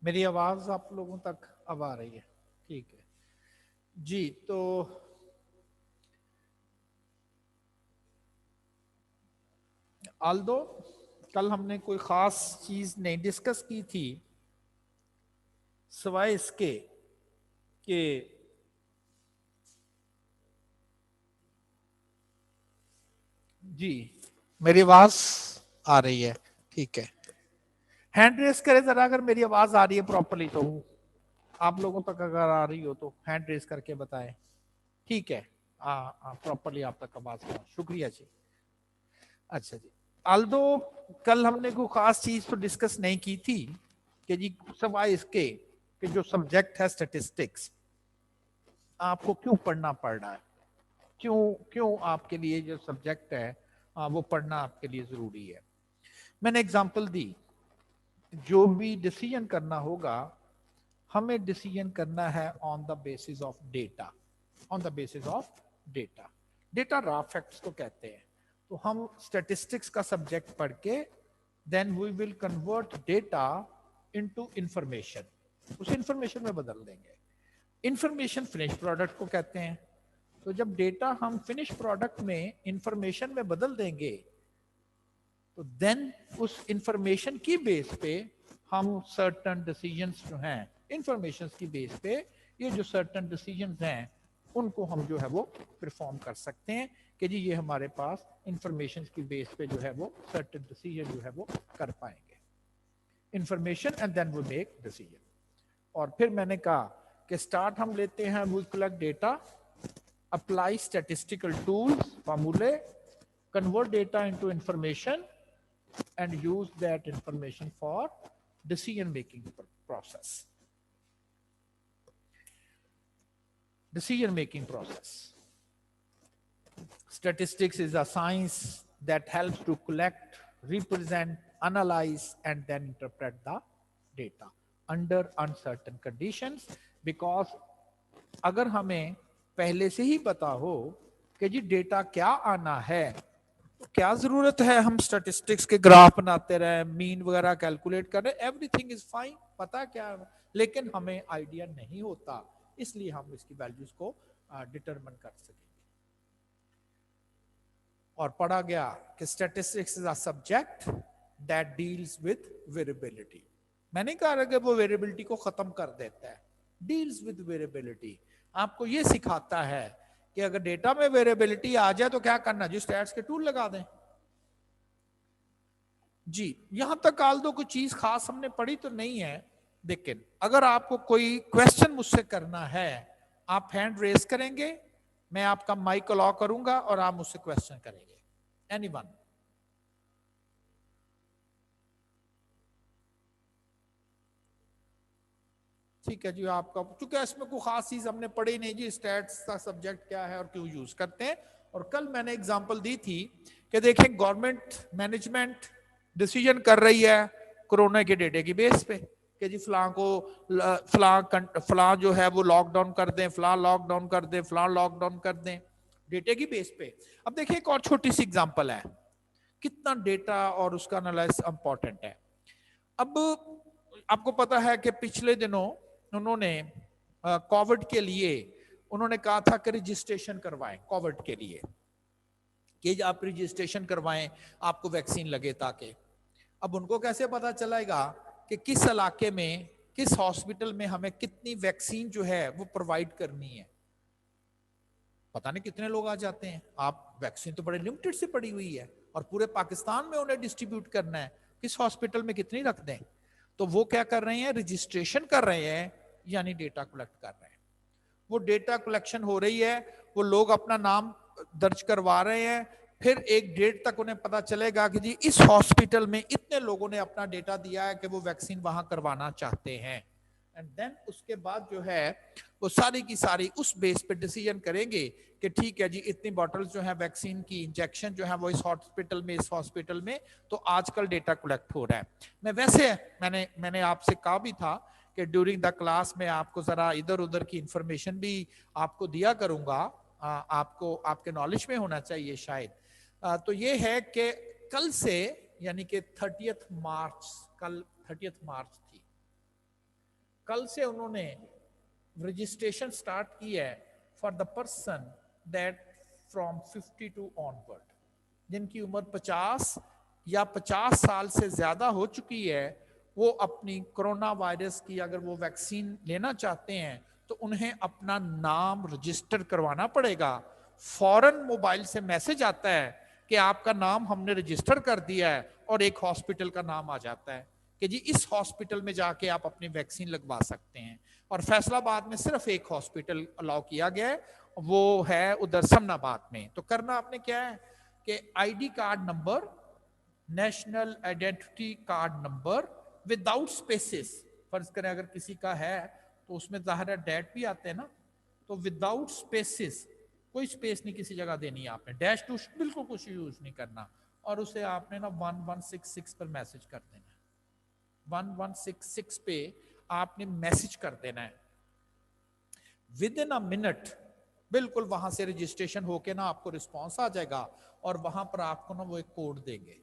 मेरी आवाज आप लोगों तक अब आ रही है? ठीक है जी। तो आल्दो कल हमने कोई खास चीज नहीं डिस्कस की थी सिवाय इसके कि जी मेरी आवाज आ रही है? ठीक है, हैंड रेस करें जरा अगर मेरी आवाज आ रही है प्रॉपरली। तो आप लोगों तक अगर आ रही हो तो हैंड रेस करके बताएं। ठीक है, प्रॉपरली आप तक आवाज पहुंच, शुक्रिया जी। अच्छा जी, आल्दो कल हमने कोई खास चीज तो डिस्कस नहीं की थी कि जी सवाए इसके कि जो सब्जेक्ट है स्टैटिस्टिक्स आपको क्यों पढ़ना पड़ रहा है, क्यों क्यों आपके लिए जो सब्जेक्ट है वो पढ़ना आपके लिए जरूरी है। मैंने एग्जांपल दी, जो भी डिसीजन करना होगा हमें डिसीजन करना है on the basis of data, on the basis of data. Data raw facts को कहते हैं। तो हम स्टैटिस्टिक्स का सब्जेक्ट पढ़ के then we will convert data into information, उस इंफॉर्मेशन में बदल देंगे। इंफॉर्मेशन फिनिश प्रोडक्ट को कहते हैं। तो जब डेटा हम फिनिश प्रोडक्ट में इंफॉर्मेशन में बदल देंगे तो देन उस इंफॉर्मेशन की बेस पे हम सर्टन डिसीजंस जो हैं इंफॉर्मेशन की बेस पे, ये जो सर्टन डिसीजंस हैं उनको हम जो है वो परफॉर्म कर सकते हैं कि जी ये हमारे पास इंफॉर्मेशन की बेस पे जो है वो सर्टन डिसीजन जो है वो कर पाएंगे। Information and then we make decision. और फिर मैंने कहा कि स्टार्ट हम लेते हैं, we collect data, apply statistical tools फॉर्मूले, convert data into information and use that information for decision making process. Decision making process. Statistics is a science that helps to collect, represent, analyze and then interpret the data under uncertain conditions, because अगर हमें पहले से ही पता हो कि जी data क्या आना है तो क्या जरूरत है हम स्टैटिस्टिक्स के ग्राफ बनाते रहे, मीन वगैरह कैलकुलेट कर रहे, एवरीथिंग इज फाइन, पता क्या है, लेकिन हमें आइडिया नहीं होता, इसलिए हम इसकी वैल्यूज को डिटरमिन कर सकेंगे। और पढ़ा गया कि statistics is a subject that deals with variability. मैंने कहा कि वो वेरिएबिलिटी को खत्म कर देता है, डील्स विद वेरिएबिलिटी आपको ये सिखाता है कि अगर डेटा में वेरिएबिलिटी आ जाए तो क्या करना, जी स्टैट्स के टूल लगा दें। जी यहां तक आल दो कोई चीज खास हमने पढ़ी तो नहीं है, लेकिन अगर आपको कोई क्वेश्चन मुझसे करना है आप हैंड रेस करेंगे, मैं आपका माइक अलाउ करूंगा और आप मुझसे क्वेश्चन करेंगे। एनीवन? ठीक है जी, आपका क्योंकि इसमें कोई खास चीज हमने पढ़ी नहीं जी, स्टैट्स का सब्जेक्ट क्या है और क्यों यूज करते हैं। और कल मैंने एग्जांपल दी थी कि देखें गवर्नमेंट मैनेजमेंट डिसीजन कर रही है कोरोना के डेटे की बेस पे कि जी फलां को फलां जो है वो लॉकडाउन कर दें, फलां लॉकडाउन कर दें, फलां लॉकडाउन कर दें, डेटे की बेस पे। अब देखिए एक और छोटी सी एग्जांपल है, कितना डेटा और उसका एनालिसिस इंपॉर्टेंट है। अब आपको पता है कि पिछले दिनों उन्होंने कोविड के लिए उन्होंने कहा था कि रजिस्ट्रेशन करवाएं कोविड के लिए, कि आप रजिस्ट्रेशन करवाएं आपको वैक्सीन लगे ताकि। अब उनको कैसे पता चलेगा कि किस इलाके में किस हॉस्पिटल में हमें कितनी वैक्सीन जो है वो प्रोवाइड करनी है? पता नहीं कितने लोग आ जाते हैं, आप वैक्सीन तो बड़े लिमिटेड से पड़ी हुई है और पूरे पाकिस्तान में उन्हें डिस्ट्रीब्यूट करना है, किस हॉस्पिटल में कितनी रख दें? तो वो क्या कर रहे हैं, रजिस्ट्रेशन कर रहे हैं, यानी डेटा कलेक्ट कर रहे हैं। वो डेटा कलेक्शन हो रही है, वो लोग अपना नाम दर्ज करवा रहे हैं, फिर एक डेट तक उन्हें पता चलेगा कि जी इस हॉस्पिटल में इतने लोगों ने अपना डेटा दिया है कि वो वैक्सीन वहां करवाना चाहते हैं। एंड देन उसके बाद जो है वो सारी की सारी उस बेस पे डिसीजन करेंगे कि ठीक है जी इतनी बॉटल्स जो है वैक्सीन की इंजेक्शन जो है वो इस हॉस्पिटल में, इस हॉस्पिटल में, तो आजकल डेटा कलेक्ट हो रहा है। मैं वैसे मैंने आपसे कहा भी था कि ड्यूरिंग द क्लास में आपको जरा इधर उधर की इंफॉर्मेशन भी आपको दिया करूंगा, आपको आपके नॉलेज में होना चाहिए शायद। तो ये है कि कल से यानी कि 30 मार्च, कल 30 मार्च थी, कल से उन्होंने रजिस्ट्रेशन स्टार्ट की है for the person that from 52 onward, जिनकी उम्र 50 या 50 साल से ज्यादा हो चुकी है, वो अपनी कोरोना वायरस की अगर वो वैक्सीन लेना चाहते हैं तो उन्हें अपना नाम रजिस्टर करवाना पड़ेगा। फौरन मोबाइल से मैसेज आता है कि आपका नाम हमने रजिस्टर कर दिया है, और एक हॉस्पिटल का नाम आ जाता है कि जी इस हॉस्पिटल में जाके आप अपनी वैक्सीन लगवा सकते हैं। और फैसलाबाद में सिर्फ एक हॉस्पिटल अलाउ किया गया है, वो है उधर समनाबाद में। तो करना आपने क्या है कि ID card number, national identity card number without spaces, फर्ज करें अगर किसी का है तो उसमें ज़ाहिर है डेट भी आते हैं ना, तो विदाउट स्पेसेस, कोई स्पेस नहीं किसी जगह देनी है आपने, डैश टू बिल्कुल कुछ यूज नहीं करना, और उसे आपने ना 1166 पर मैसेज कर देना है। 1166 पे आपने मैसेज कर देना है। विद इन अ मिनट बिल्कुल वहां से रजिस्ट्रेशन होके ना आपको रिस्पॉन्स आ जाएगा, और वहां पर आपको ना वो एक कोड देंगे,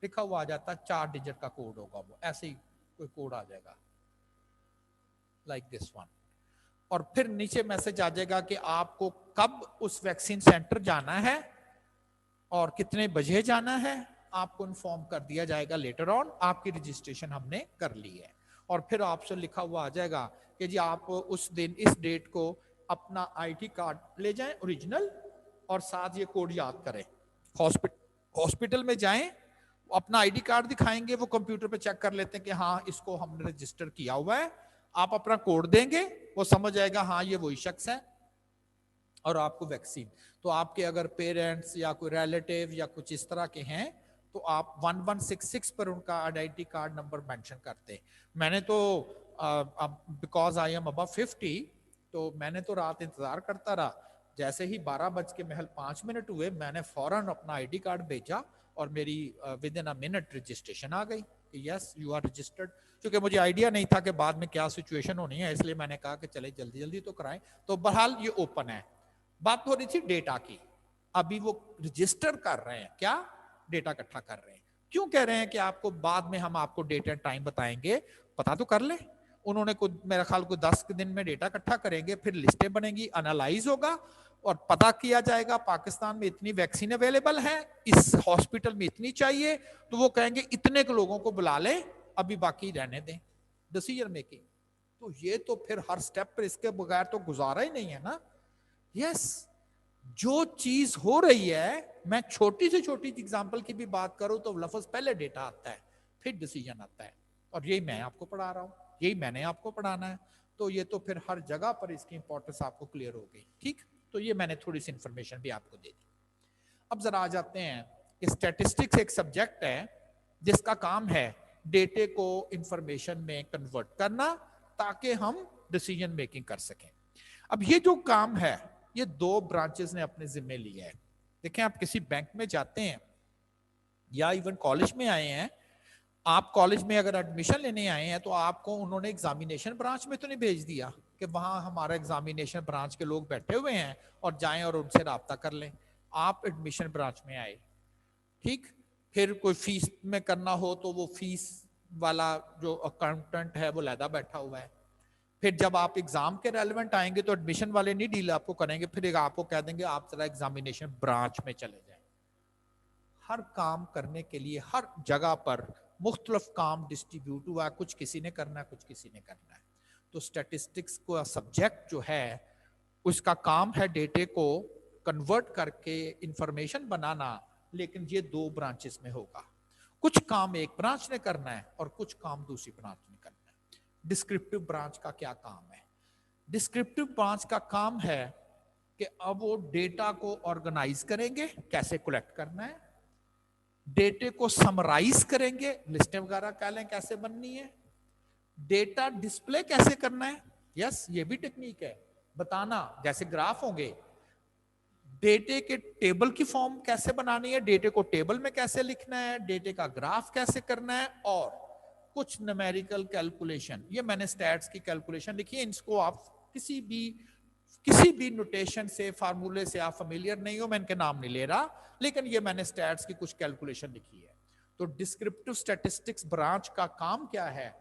लिखा हुआ आ जाता है, 4 डिजिट का कोड होगा, वो ऐसे ही कोई कोड आ जाएगा लाइक दिस वन। और फिर नीचे मैसेज आ जाएगा कि आपको कब उस वैक्सीन सेंटर जाना है और कितने बजे जाना है, आपको इन्फॉर्म कर दिया जाएगा लेटर ऑन, आपकी रजिस्ट्रेशन हमने कर ली है। और फिर आपसे लिखा हुआ आ जाएगा कि जी आप उस दिन इस डेट को अपना आईडी कार्ड ले जाएं ओरिजिनल, और साथ ये कोड याद करें। हॉस्पिटल में जाएं, अपना आईडी कार्ड दिखाएंगे, वो कंप्यूटर पे चेक कर लेते हैं कि हाँ इसको हमने रजिस्टर किया हुआ है, आप अपना कोड देंगे, वो समझ जाएगा हाँ ये वही शख्स है, और आपको वैक्सीन। तो आपके अगर पेरेंट्स या कोई रिलेटिव या कुछ इस तरह के हैं तो आप 1166 पर उनका आइडेंटिटी कार्ड नंबर मेंशन करते। मैंने तो बिकॉज आई एम अबव 50, तो मैंने तो रात इंतजार करता रहा, जैसे ही 12:05 हुए मैंने फौरन अपना आईडी कार्ड भेजा और मेरी within a minute registration आ गई कि यस यू आर रजिस्टर्ड। क्योंकि मुझे आइडिया नहीं था कि बाद में क्या सिचुएशन होनी है, इसलिए मैंने कहा कि चले जल्दी जल्दी तो कराएं। तो बहरहाल ये ओपन है। बात हो रही थी डेटा की, अभी वो रजिस्टर कर रहे हैं, क्या डेटा इकट्ठा कर रहे हैं। क्यों कह रहे हैं कि आपको बाद में हम आपको डेट एंड टाइम बताएंगे, पता तो कर ले। उन्होंने कुछ मेरा ख्याल को 10 दिन में डेटा इकट्ठा करेंगे, फिर लिस्टें बनेंगी, एनालाइज होगा और पता किया जाएगा पाकिस्तान में इतनी वैक्सीन अवेलेबल है, इस हॉस्पिटल में इतनी चाहिए, तो वो कहेंगे इतने के लोगों को बुला ले, अभी बाकी रहने दें, डिसीजन मेकिंग। तो ये तो फिर हर स्टेप पर इसके बगैर तो गुजारा ही नहीं है ना। यस, जो चीज हो रही है, मैं छोटी से छोटी एग्जांपल की भी बात करूं तो लफ्ज पहले डेटा आता है, फिर डिसीजन आता है, और यही मैं आपको पढ़ा रहा हूं, यही मैंने आपको पढ़ाना है। तो ये तो फिर हर जगह पर इसकी इंपॉर्टेंस आपको क्लियर हो गई। ठीक, तो ये मैंने थोड़ी सी इंफॉर्मेशन भी आपको दे दी। अब जरा आ जाते हैं, स्टैटिस्टिक्स एक सब्जेक्ट है जिसका काम है डेटे को इंफॉर्मेशन में कन्वर्ट करना ताकि हम डिसीजन मेकिंग कर सकें। अब ये जो काम है ये 2 ब्रांचेस ने अपने जिम्मे लिया है। देखें, आप किसी बैंक में जाते हैं या इवन कॉलेज में आए हैं, आप कॉलेज में अगर एडमिशन लेने आए हैं तो आपको उन्होंने एग्जामिनेशन ब्रांच में तो नहीं भेज दिया कि वहां हमारा एग्जामिनेशन ब्रांच के लोग बैठे हुए हैं और जाएं और उनसे राब्ता कर लें। आप एडमिशन ब्रांच में आए, ठीक, फिर कोई फीस में करना हो तो वो फीस वाला जो अकाउंटेंट है वो लैदा बैठा हुआ है। फिर जब आप एग्जाम के रेलेवेंट आएंगे तो एडमिशन वाले नहीं डील आपको करेंगे, फिर आपको कह देंगे आप जरा एग्जामिनेशन ब्रांच में चले जाएं। हर काम करने के लिए हर जगह पर मुख्तलिफ काम डिस्ट्रीब्यूट हुआ, कुछ किसी ने करना है कुछ किसी ने करना है। तो स्टैटिस्टिक्स का सब्जेक्ट जो है उसका काम है डेटे को कन्वर्ट करके इंफॉर्मेशन बनाना, लेकिन ये 2 ब्रांचेस में होगा। कुछ काम एक ब्रांच ने करना है और कुछ काम दूसरी ब्रांच ने करना है। डिस्क्रिप्टिव ब्रांच का क्या काम है? डिस्क्रिप्टिव ब्रांच का काम है कि अब वो डेटा को ऑर्गेनाइज करेंगे, कैसे कलेक्ट करना है, डेटे को समराइज करेंगे, लिस्टें वगैरह कह लें कैसे बननी है, डेटा डिस्प्ले कैसे करना है, यस ये भी टेक्निक है, बताना जैसे ग्राफ होंगे, डेटे के टेबल की फॉर्म कैसे बनानी है, डेटे को टेबल में कैसे लिखना है, डेटे का ग्राफ कैसे करना है, और कुछ न्यूमेरिकल कैलकुलेशन। ये मैंने स्टैट्स की कैलकुलेशन लिखी है, इसको आप किसी भी नोटेशन से फार्मूले से आप फेमिलियर नहीं हो, मैं इनके नाम नहीं ले रहा, लेकिन ये मैंने स्टैट्स की कुछ कैलकुलेशन लिखी है। तो डिस्क्रिप्टिव स्टैटिस्टिक्स ब्रांच का काम क्या है?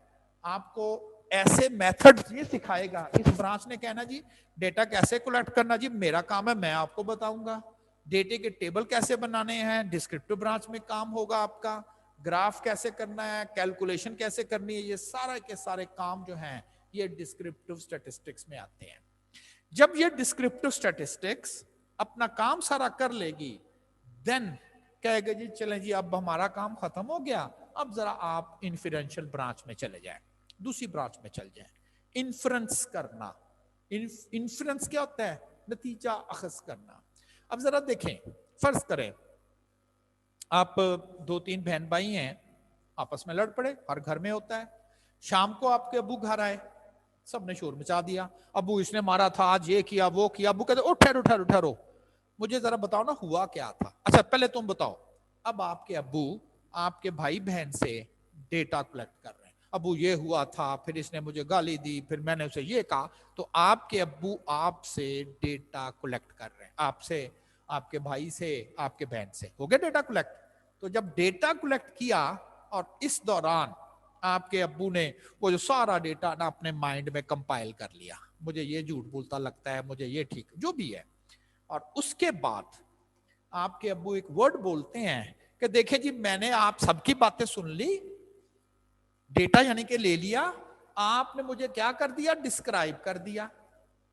आपको ऐसे मेथड ये सिखाएगा। इस ब्रांच ने कहना जी डेटा कैसे कलेक्ट करना, जी मेरा काम है, मैं आपको बताऊंगा। डेटे के टेबल कैसे बनाने हैं, डिस्क्रिप्टिव ब्रांच में काम होगा आपका। ग्राफ कैसे करना है, कैलकुलेशन कैसे करनी है, ये सारे के सारे काम जो हैं ये डिस्क्रिप्टिव स्टैटिस्टिक्स में आते हैं। जब ये डिस्क्रिप्टिव स्टैटिस्टिक्स अपना काम सारा कर लेगी, देन कहेगा जी चलें जी अब हमारा काम खत्म हो गया, अब जरा आप इन्फरेंशियल ब्रांच में चले जाएं, दूसरी ब्रांच में चल जाएं। इन्फ्रेंस करना, इन्फ्रेंस क्या होता है, नतीजा अखज करना। अब जरा देखें, फर्ज करें आप 2-3 बहन भाई हैं, आपस में लड़ पड़े, हर घर में होता है। शाम को आपके अबू घर आए, सबने शोर मचा दिया, अबू इसने मारा था, आज ये किया वो किया। अबू कहते उठ ठहरो ठहरो ठहरो, मुझे जरा बताओ ना हुआ क्या था। अच्छा पहले तुम बताओ। अब आपके अबू आपके भाई बहन से डेटा कलेक्ट कर रहे हैं, अबू ये हुआ था, फिर इसने मुझे गाली दी, फिर मैंने उसे ये कहा। तो आपके अब्बू आपसे डेटा कलेक्ट कर रहे हैं, आपसे, आपके भाई से, आपके बहन से। हो गया डेटा कलेक्ट। तो जब डेटा कलेक्ट किया और इस दौरान आपके अब्बू ने वो जो सारा डेटा ना अपने माइंड में कंपाइल कर लिया, मुझे ये झूठ बोलता लगता है, मुझे ये ठीक, जो भी है। और उसके बाद आपके अब्बू एक वर्ड बोलते हैं कि देखे जी मैंने आप सबकी बातें सुन ली, डेटा यानी कि ले लिया, आपने मुझे क्या कर दिया, डिस्क्राइब कर दिया।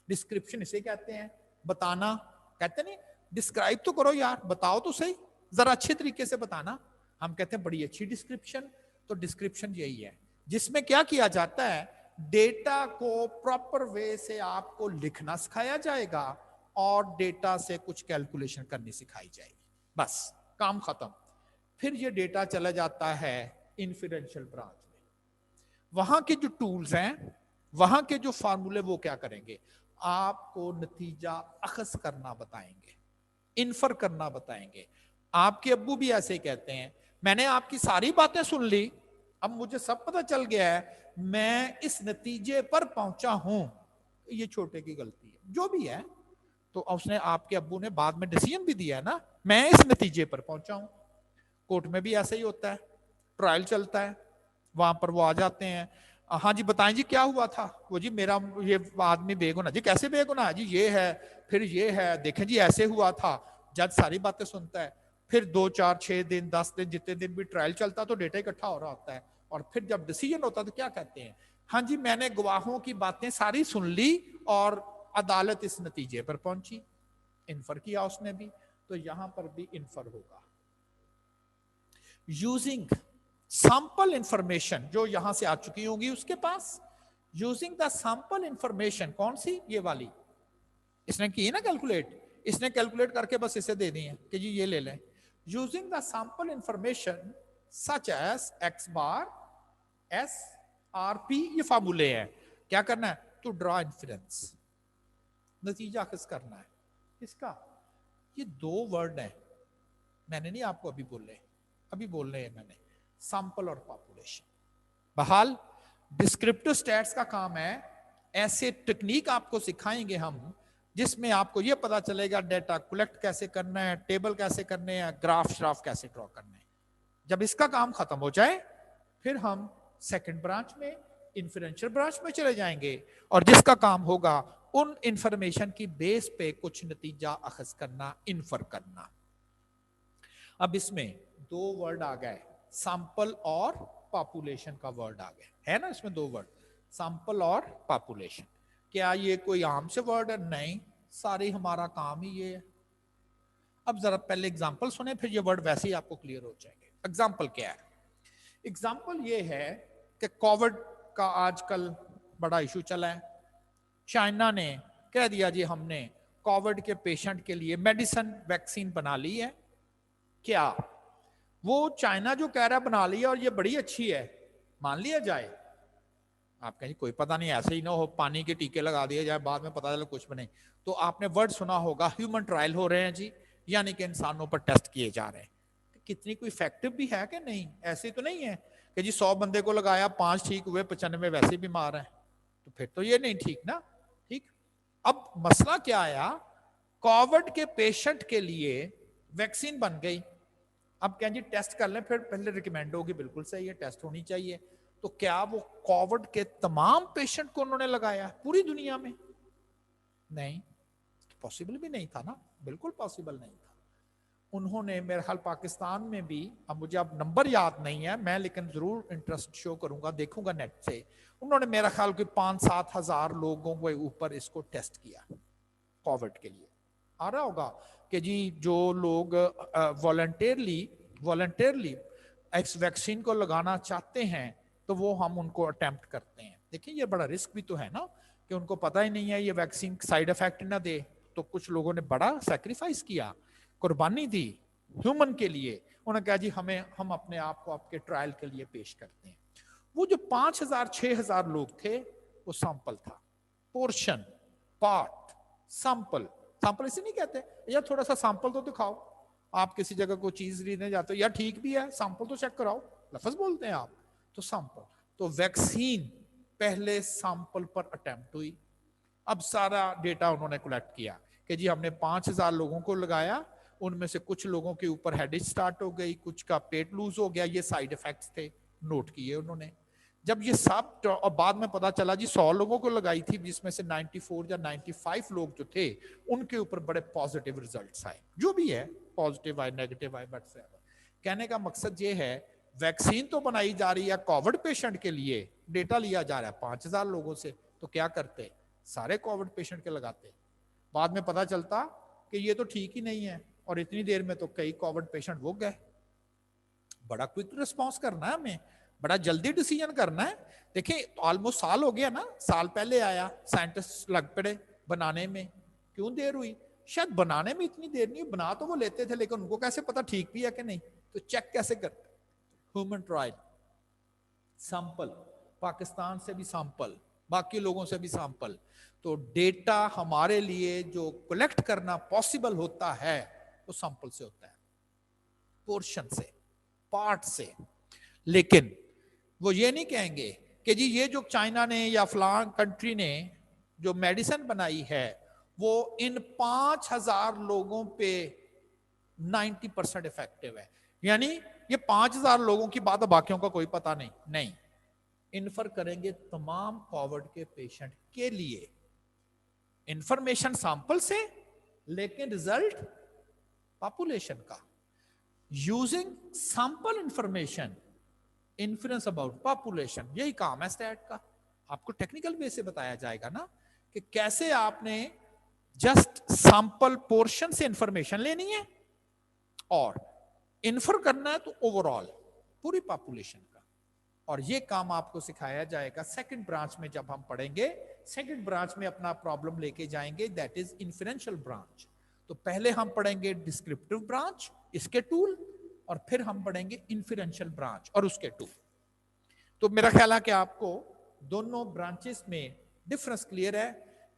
डिस्क्रिप्शन इसे कहते हैं, बताना कहते नहीं, डिस्क्राइब तो करो यार, बताओ तो सही, जरा अच्छे तरीके से बताना। हम कहते हैं बड़ी अच्छी डिस्क्रिप्शन। तो डिस्क्रिप्शन यही है जिसमें क्या किया जाता है, डेटा को प्रॉपर वे से आपको लिखना सिखाया जाएगा और डेटा से कुछ कैलकुलेशन करनी सिखाई जाएगी, बस काम खत्म। फिर ये डेटा चला जाता है इन्फरेंशियल ब्रांच में। वहां के जो टूल्स हैं, वहां के जो फार्मूले, वो क्या करेंगे, आपको नतीजा अखज करना बताएंगे, इन्फर करना बताएंगे। आपके अब्बू भी ऐसे कहते हैं, मैंने आपकी सारी बातें सुन ली, अब मुझे सब पता चल गया है, मैं इस नतीजे पर पहुंचा हूं, ये छोटे की गलती है, जो भी है। तो उसने, आपके अब्बू ने बाद में डिसीजन भी दिया है ना, मैं इस नतीजे पर पहुंचा हूं। कोर्ट में भी ऐसा ही होता है, ट्रायल चलता है, वहां पर वो आ जाते हैं, हाँ जी बताएं जी क्या हुआ था। वो जी मेरा ये आदमी बेगुनाह। जी कैसे बेगुनाह, जी ये है, फिर ये है, देखें जी ऐसे हुआ था। जज सारी बातें सुनता है, फिर 2-4-6 दिन 10 दिन जितने दिन भी ट्रायल चलता तो डेटा इकट्ठा हो रहा होता है। और फिर जब डिसीजन होता तो क्या कहते हैं, हाँ जी मैंने गवाहों की बातें सारी सुन ली और अदालत इस नतीजे पर पहुंची। इन्फर किया उसने भी, तो यहां पर भी इन्फर होगा यूजिंग सैंपल इंफॉर्मेशन जो यहां से आ चुकी होगी उसके पास। यूजिंग द सैंपल इंफॉर्मेशन, कौन सी, ये वाली, इसने की ना कैलकुलेट, इसने कैलकुलेट करके बस इसे दे दी है कि जी ये ले लें। Using the sample information such as x bar, s, r, p, ये फार्मूले हैं। क्या करना है, टू ड्रॉ इन्फ्रेंस, नतीजा अखज करना है इसका। ये 2 वर्ड है, मैंने नहीं आपको अभी बोले, अभी बोल रहे हैं मैंने, सैंपल और पॉपुलेशन। बहाल डिस्क्रिप्टिव स्टैट्स का काम है, ऐसे टेक्निक आपको सिखाएंगे हम जिसमें आपको यह पता चलेगा डेटा कलेक्ट कैसे करना है, टेबल कैसे करने हैं, ग्राफ श्राफ कैसे ड्रॉ करना है। जब इसका काम खत्म हो जाए फिर हम सेकंड ब्रांच में, इन्फ्रेंशियल ब्रांच में चले जाएंगे और जिसका काम होगा उन इंफॉर्मेशन की बेस पे कुछ नतीजा अखज करना, इन्फर करना। अब इसमें 2 वर्ड आ गए, सैंपल और पॉपुलेशन का वर्ड आ गया है ना, इसमें 2 वर्ड, सैंपल और पॉपुलेशन। क्या ये कोई आम से वर्ड है, नहीं, सारी हमारा काम ही ये है। अब जरा पहले एग्जांपल सुने, फिर ये वर्ड वैसे ही आपको क्लियर हो जाएंगे। एग्जांपल क्या है, एग्जांपल ये है कि कोविड का आजकल बड़ा इशू चला है। चाइना ने कह दिया जी हमने कोविड के पेशेंट के लिए मेडिसिन, वैक्सीन बना ली है। क्या वो चाइना जो कह रहा है बना लिया और ये बड़ी अच्छी है, मान लिया जाए? आप कहें कोई पता नहीं, ऐसे ही ना हो, पानी के टीके लगा दिए जाए, बाद में पता चले कुछ भी नहीं। तो आपने वर्ड सुना होगा, ह्यूमन ट्रायल हो रहे हैं जी, यानी कि इंसानों पर टेस्ट किए जा रहे हैं। कितनी कोई इफेक्टिव भी है कि नहीं? ऐसे तो नहीं है कि जी 100 बंदे को लगाया, 5 ठीक हुए, 95 वैसे बीमार हैं, तो फिर तो ये नहीं ठीक ना। ठीक, अब मसला क्या आया, कोविड के पेशेंट के लिए वैक्सीन बन गई। अब क्या जी टेस्ट कर लें, फिर पहले रिकमेंड होगी, बिल्कुल सही है, टेस्ट होनी चाहिए। तो क्या वो कोविड के तमाम पेशेंट को उन्होंने लगाया पूरी दुनिया में? नहीं, पॉसिबल भी नहीं था ना, बिल्कुल पॉसिबल नहीं था। उन्होंने मेरे ख्याल पाकिस्तान में भी, अब मुझे अब नंबर याद नहीं है मैं, लेकिन जरूर इंटरेस्ट शो करूंगा, देखूंगा नेट से, उन्होंने मेरा ख्याल कि 5-7 हजार लोगों के ऊपर इसको टेस्ट किया कोविड के लिए। आ रहा होगा कि जी जो लोग वॉलंटियरली इस वैक्सीन को लगाना चाहते हैं तो वो हम उनको अटेम्प्ट करते हैं। देखिए ये बड़ा रिस्क भी तो है ना, कि उनको पता ही नहीं है ये वैक्सीन साइड इफेक्ट ना दे, तो कुछ लोगों ने बड़ा सैक्रिफाइस किया, कुर्बानी दी ह्यूमन के लिए। उन्होंने कहा जी हम अपने आप को आपके ट्रायल के लिए पेश करते हैं। वो जो 5,000-6,000 लोग थे वो सैंपल था, पोर्शन, पार्ट, सैंपल। सैंपल इसे नहीं कहते यार थोड़ा सा सैंपल तो दिखाओ, आप किसी जगह कोई चीज खरीदने जाते हो यार ठीक भी है सैंपल तो चेक कराओ, लफ्ज बोलते हैं आप, तो सैंपल। तो वैक्सीन पहले सैंपल पर अटेम्प्ट हुई। अब सारा डेटा उन्होंने कलेक्ट किया कि जी हमने 5,000 लोगों को लगाया, उनमें से कुछ लोगों के ऊपर हेडेज स्टार्ट हो गई, कुछ का पेट लूज हो गया, ये साइड इफेक्ट्स थे, नोट किए उन्होंने। जब ये सब और बाद में पता चला जी 100 लोगों को लगाई थी, जिसमें से 94 या 95 लोग जो थे उनके ऊपर बड़े पॉजिटिव रिजल्ट्स आए, जो भी है पॉजिटिव आए नेगेटिव आए, बट कहने का मकसद ये है वैक्सीन तो बनाई जा रही है कोविड पेशेंट के लिए, डेटा लिया जा रहा है 5,000 लोगों से, तो क्या करते सारे कोविड पेशेंट के लगाते, बाद में पता चलता कि ये तो ठीक ही नहीं है, और इतनी देर में तो कई कोविड पेशेंट वो गए। बड़ा क्विक रिस्पांस करना है हमें, बड़ा जल्दी डिसीजन करना है। देखिए ऑलमोस्ट साल हो गया ना, साल पहले आया, साइंटिस्ट लग पड़े बनाने में, क्यों देर हुई? शायद बनाने में इतनी देर नहीं, बना तो वो लेते थे, लेकिन उनको कैसे पता ठीक भी है कि नहीं, तो चेक कैसे करते? ह्यूमन ट्रायल, सैंपल, पाकिस्तान से भी सैंपल, बाकी लोगों से भी सैंपल। तो डेटा हमारे लिए जो कलेक्ट करना पॉसिबल होता है वो सैंपल से होता है, पोर्शन से, पार्ट से। लेकिन वो ये नहीं कहेंगे कि जी ये जो चाइना ने या फलां कंट्री ने जो मेडिसिन बनाई है वो इन 5,000 लोगों पे 90% इफेक्टिव है, यानी ये 5,000 लोगों की बात है, बाकियों का कोई पता नहीं। नहीं, इन्फर करेंगे तमाम कोविड के पेशेंट के लिए, इंफॉर्मेशन सैंपल से, लेकिन रिजल्ट पॉपुलेशन का। Using sample information, influence about population, यही काम है स्टैट का। आपको टेक्निकल वे से बताया जाएगा ना कि कैसे आपने जस्ट सैंपल पोर्शन से इंफॉर्मेशन लेनी है और इन्फर करना है तो ओवरऑल पूरी पॉपुलेशन का। और ये काम आपको सिखाया जाएगा सेकंड ब्रांच में, जब हम पढ़ेंगे सेकंड ब्रांच में अपना प्रॉब्लम लेके जाएंगे, दैट इज इन्फ्रेंशियल ब्रांच। तो पहले हम पढ़ेंगे डिस्क्रिप्टिव ब्रांच, इसके टूल, और फिर हम पढ़ेंगे इन्फ्रेंशियल ब्रांच और उसके टूल। तो मेरा ख्याल है कि आपको दोनों ब्रांचेस में डिफरेंस क्लियर है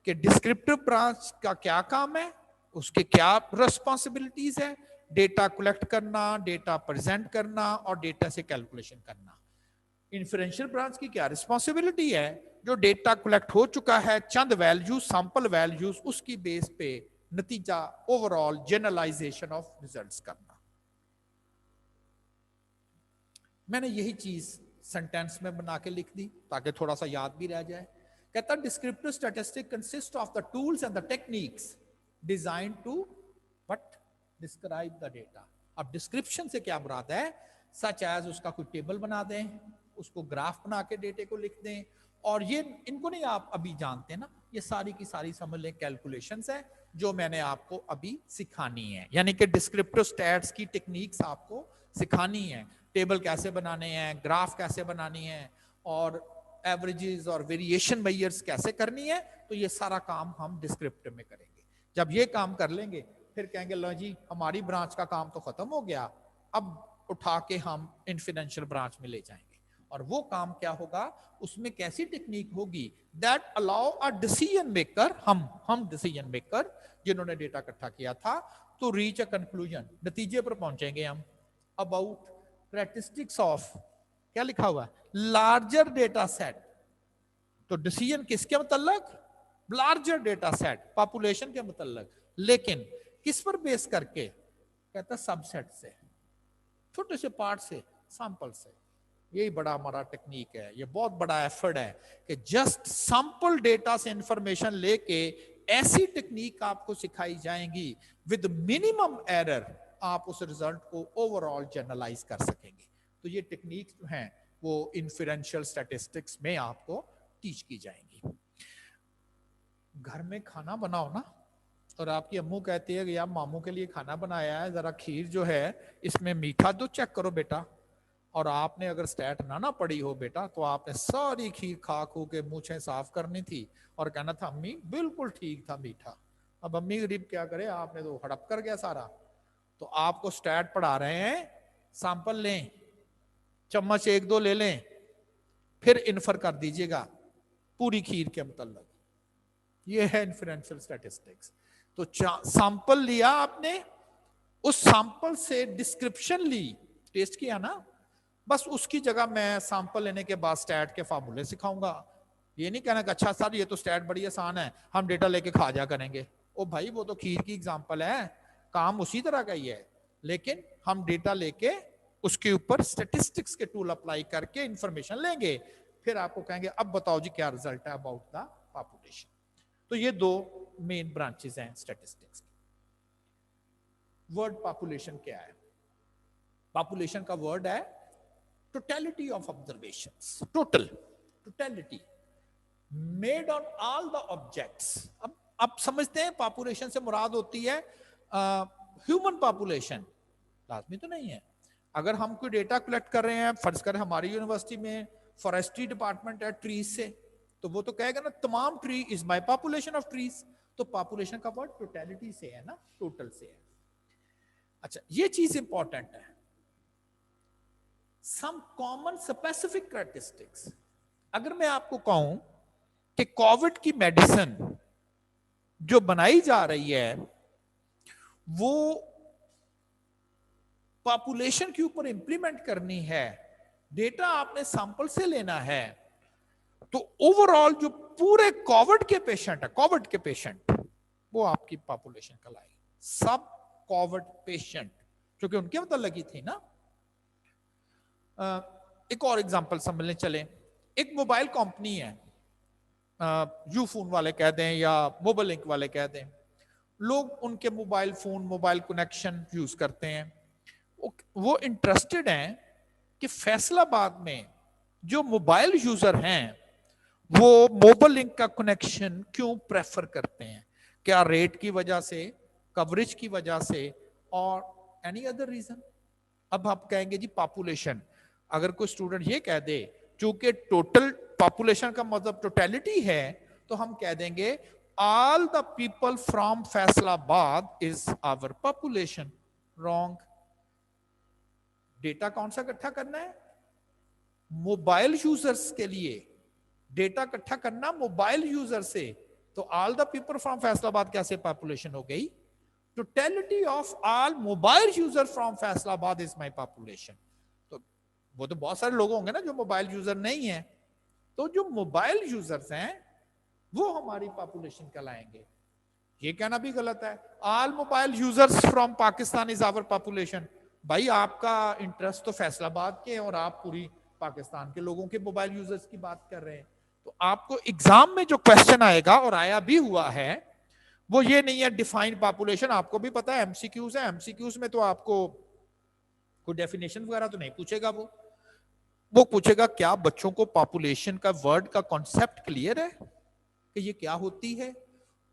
कि डिस्क्रिप्टिव ब्रांच का क्या काम है, उसके क्या रिस्पॉन्सिबिलिटीज है, डेटा कलेक्ट करना, डेटा प्रेजेंट करना और डेटा से कैलकुलेशन करना। इन्फ्रेंशियल ब्रांच की क्या रिस्पॉन्सिबिलिटी है, जो डेटा कलेक्ट हो चुका है, चंद वैल्यूज, सैंपल वैल्यूज, उसकी बेस पे नतीजा ओवरऑल जनरलाइजेशन ऑफ रिजल्ट्स करना। मैंने यही चीज सेंटेंस में बना के लिख दी ताकि थोड़ा सा याद भी रह जाए। कहता descriptive statistic consist of the tools and the techniques design to what describe the data. अब डिस्क्रिप्शन से क्या मुराद है? सच एज उसका कोई टेबल बना दें, उसको ग्राफ बना के डेटे को लिख दें, और ये इनको नहीं आप अभी जानते ना, ये सारी की सारी समझ लें कैलकुलेशंस है जो मैंने आपको अभी सिखानी है। यानी कि डिस्क्रिप्टिव स्टैट्स की टेक्निक्स आपको सिखानी है, टेबल कैसे बनाने हैं, ग्राफ कैसे बनानी है, और एवरेजेस और वेरिएशन मेजर्स कैसे करनी है। तो ये सारा काम हम डिस्क्रिप्टिव में करेंगे। जब ये काम कर लेंगे फिर कहेंगे लो जी हमारी ब्रांच का काम तो खत्म हो गया, अब उठा के हम इन्फिनेंशियल ब्रांच में ले जाएंगे। और वो काम क्या होगा, उसमें कैसी टेक्निक होगी that allow a decision maker, हम डिसीजन मेकर जिन्होंने डेटा इकट्ठा किया था, तो रीच अ कंक्लूजन, नतीजे पर पहुंचेंगे हम, अबाउट characteristics ऑफ, क्या लिखा हुआ है, लार्जर डेटा सेट। तो डिसीजन किसके मतलब, लार्जर डेटा सेट, पॉपुलेशन के मतलब, लेकिन किस पर बेस करके? कहता सबसेट से, छोटे से पार्ट से, सैंपल से। यही बड़ा हमारा टेक्निक है, ये बहुत बड़ा एफर्ट है कि जस्ट सैंपल डेटा से इंफॉर्मेशन लेके ऐसी टेक्निक आपको सिखाई जाएंगी विद मिनिमम एरर, आप उस रिजल्ट को ओवरऑल जनरलाइज कर सकेंगे। तो ये टेक्निक जो हैं वो इन्फरेंशियल स्टैटिस्टिक्स में आपको टीच की जाएंगी। घर में खाना बनाओ ना, और आपकी अम्मू कहती है कि यार मामू के लिए खाना बनाया है, जरा खीर जो है इसमें मीठा तो चेक करो बेटा, और आपने अगर स्टैट ना पड़ी हो बेटा तो आपने सारी खीर खा खू के मूछें साफ करनी थी और कहना था अम्मी बिल्कुल ठीक था मीठा। अब अम्मी गरीब क्या करे, आपने तो हड़प कर गया सारा। तो आपको स्टैट पढ़ा रहे हैं, सैंपल लें, चम्मच एक दो ले लें, फिर इन्फर कर दीजिएगा पूरी खीर के मतलब। ये है इन्फरेंशियल स्टैटिस्टिक्स। तो सैंपल लिया आपने, उस सैंपल से डिस्क्रिप्शन ली, टेस्ट किया ना, बस उसकी जगह मैं सैंपल लेने के बाद स्टैट के फार्मूले सिखाऊंगा। ये नहीं कहना कि अच्छा सर ये तो स्टैट बड़ी आसान है, हम डेटा लेके खा जा करेंगे। ओ भाई वो तो खीर की एग्जांपल है, काम उसी तरह का ही है, लेकिन हम डेटा लेके उसके ऊपर स्टैटिस्टिक्स के टूल अप्लाई करके इंफॉर्मेशन लेंगे, फिर आपको कहेंगे अब बताओ जी क्या रिजल्ट है अबाउट द पॉपुलेशन। तो ये दो मेन ब्रांचेस हैं स्टैटिस्टिक्स। वर्ड पॉपुलेशन क्या है? पॉपुलेशन का वर्ड है totality of observations, totality made on all the objects. अब समझते हैं पॉपुलेशन से मुराद होती है ह्यूमन पॉपुलेशन, लाजमी तो नहीं है। अगर हम कोई डेटा कलेक्ट कर रहे हैं, फर्ज करें हमारी यूनिवर्सिटी में फॉरेस्ट्री डिपार्टमेंट है ट्रीज से, तो वो तो कहेगा ना तमाम tree is my population of trees. तो पॉपुलेशन का वर्ड टोटलिटी से है ना, टोटल से है। अच्छा ये चीज इंपॉर्टेंट है, सम कॉमन स्पेसिफिक कैरेक्टरिस्टिक्स। अगर मैं आपको कहूं कि कोविड की मेडिसिन जो बनाई जा रही है वो पॉपुलेशन के ऊपर इंप्लीमेंट करनी है, डेटा आपने सैंपल से लेना है, तो ओवरऑल जो पूरे कोविड के पेशेंट है, कोविड के पेशेंट, वो आपकी पॉपुलेशन कहलाएगी। सब कोविड पेशेंट, क्योंकि उनके मतलब लगी थी ना। एक और एग्जांपल समझने चले, एक मोबाइल कंपनी है, यू फोन वाले कह दें या मोबाइल लिंक वाले कह दें, लोग उनके mobile phone, mobile connection use करते हैं। वो इंटरेस्टेड हैं कि फैसलाबाद में जो मोबाइल यूजर हैं वो मोबाइल लिंक का कनेक्शन क्यों प्रेफर करते हैं, क्या रेट की वजह से, कवरेज की वजह से, और एनी अदर रीजन। अब आप कहेंगे जी पॉपुलेशन, अगर कोई स्टूडेंट ये कह दे चूंकि टोटल पॉपुलेशन का मतलब टोटलिटी है, तो हम कह देंगे all the people from Faisalabad is our population. Wrong. Data कौन सा इकट्ठा करना है? मोबाइल यूजर्स के लिए डेटा इकट्ठा करना, मोबाइल यूजर से। तो all the people from Faisalabad कैसे पॉपुलेशन हो गई? Totality of all mobile user from Faisalabad is my population. तो वो तो बहुत सारे लोग होंगे ना जो मोबाइल यूजर नहीं है, तो जो मोबाइल यूजर्स हैं वो हमारी पॉपुलेशन कहलाएंगे। ये कहना भी गलत है all mobile users from Pakistan is our population. भाई आपका इंटरेस्ट तो फैसलाबाद के और आप पूरी पाकिस्तान के लोगों के मोबाइल यूजर्स की बात कर रहे हैं। तो आपको एग्जाम में जो क्वेश्चन आएगा, और आया भी हुआ है, वो ये नहीं है डिफाइन पॉपुलेशन। आपको भी पता है एमसीक्यूज है, एमसीक्यूज में तो आपको कोई डेफिनेशन वगैरह तो नहीं पूछेगा, वो पूछेगा क्या बच्चों को पॉपुलेशन का वर्ड का कॉन्सेप्ट क्लियर है कि ये क्या होती है।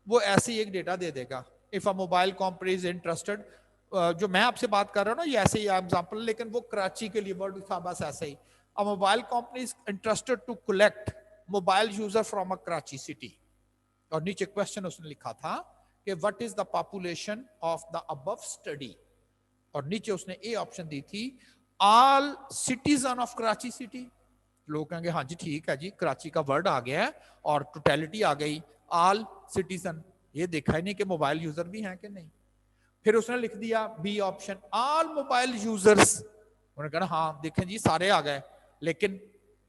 वो ऐसे ही एक डेटा दे देगा, if a mobile company is interested, जो मैं आपसे बात कर रहा हूं ना ये ऐसे ही एग्जांपल, लेकिन वो कराची के लिए वर्ड था बस ऐसे ही। A mobile company is interested to collect mobile user from a Karachi city, और नीचे क्वेश्चन उसने लिखा था कि what is the population of the above study, और नीचे उसने ए ऑप्शन दी थी all citizen of Karachi city. लोग कहेंगे हाँ जी ठीक है जी, कराची का वर्ड आ गया है और टोटलिटी आ गई, ऑल सिटीजन। ये देखा ही नहीं कि मोबाइल यूजर भी हैं कि नहीं। फिर उसने लिख दिया B option all mobile users, उन्होंने कहा हाँ देखें जी सारे आ गए, लेकिन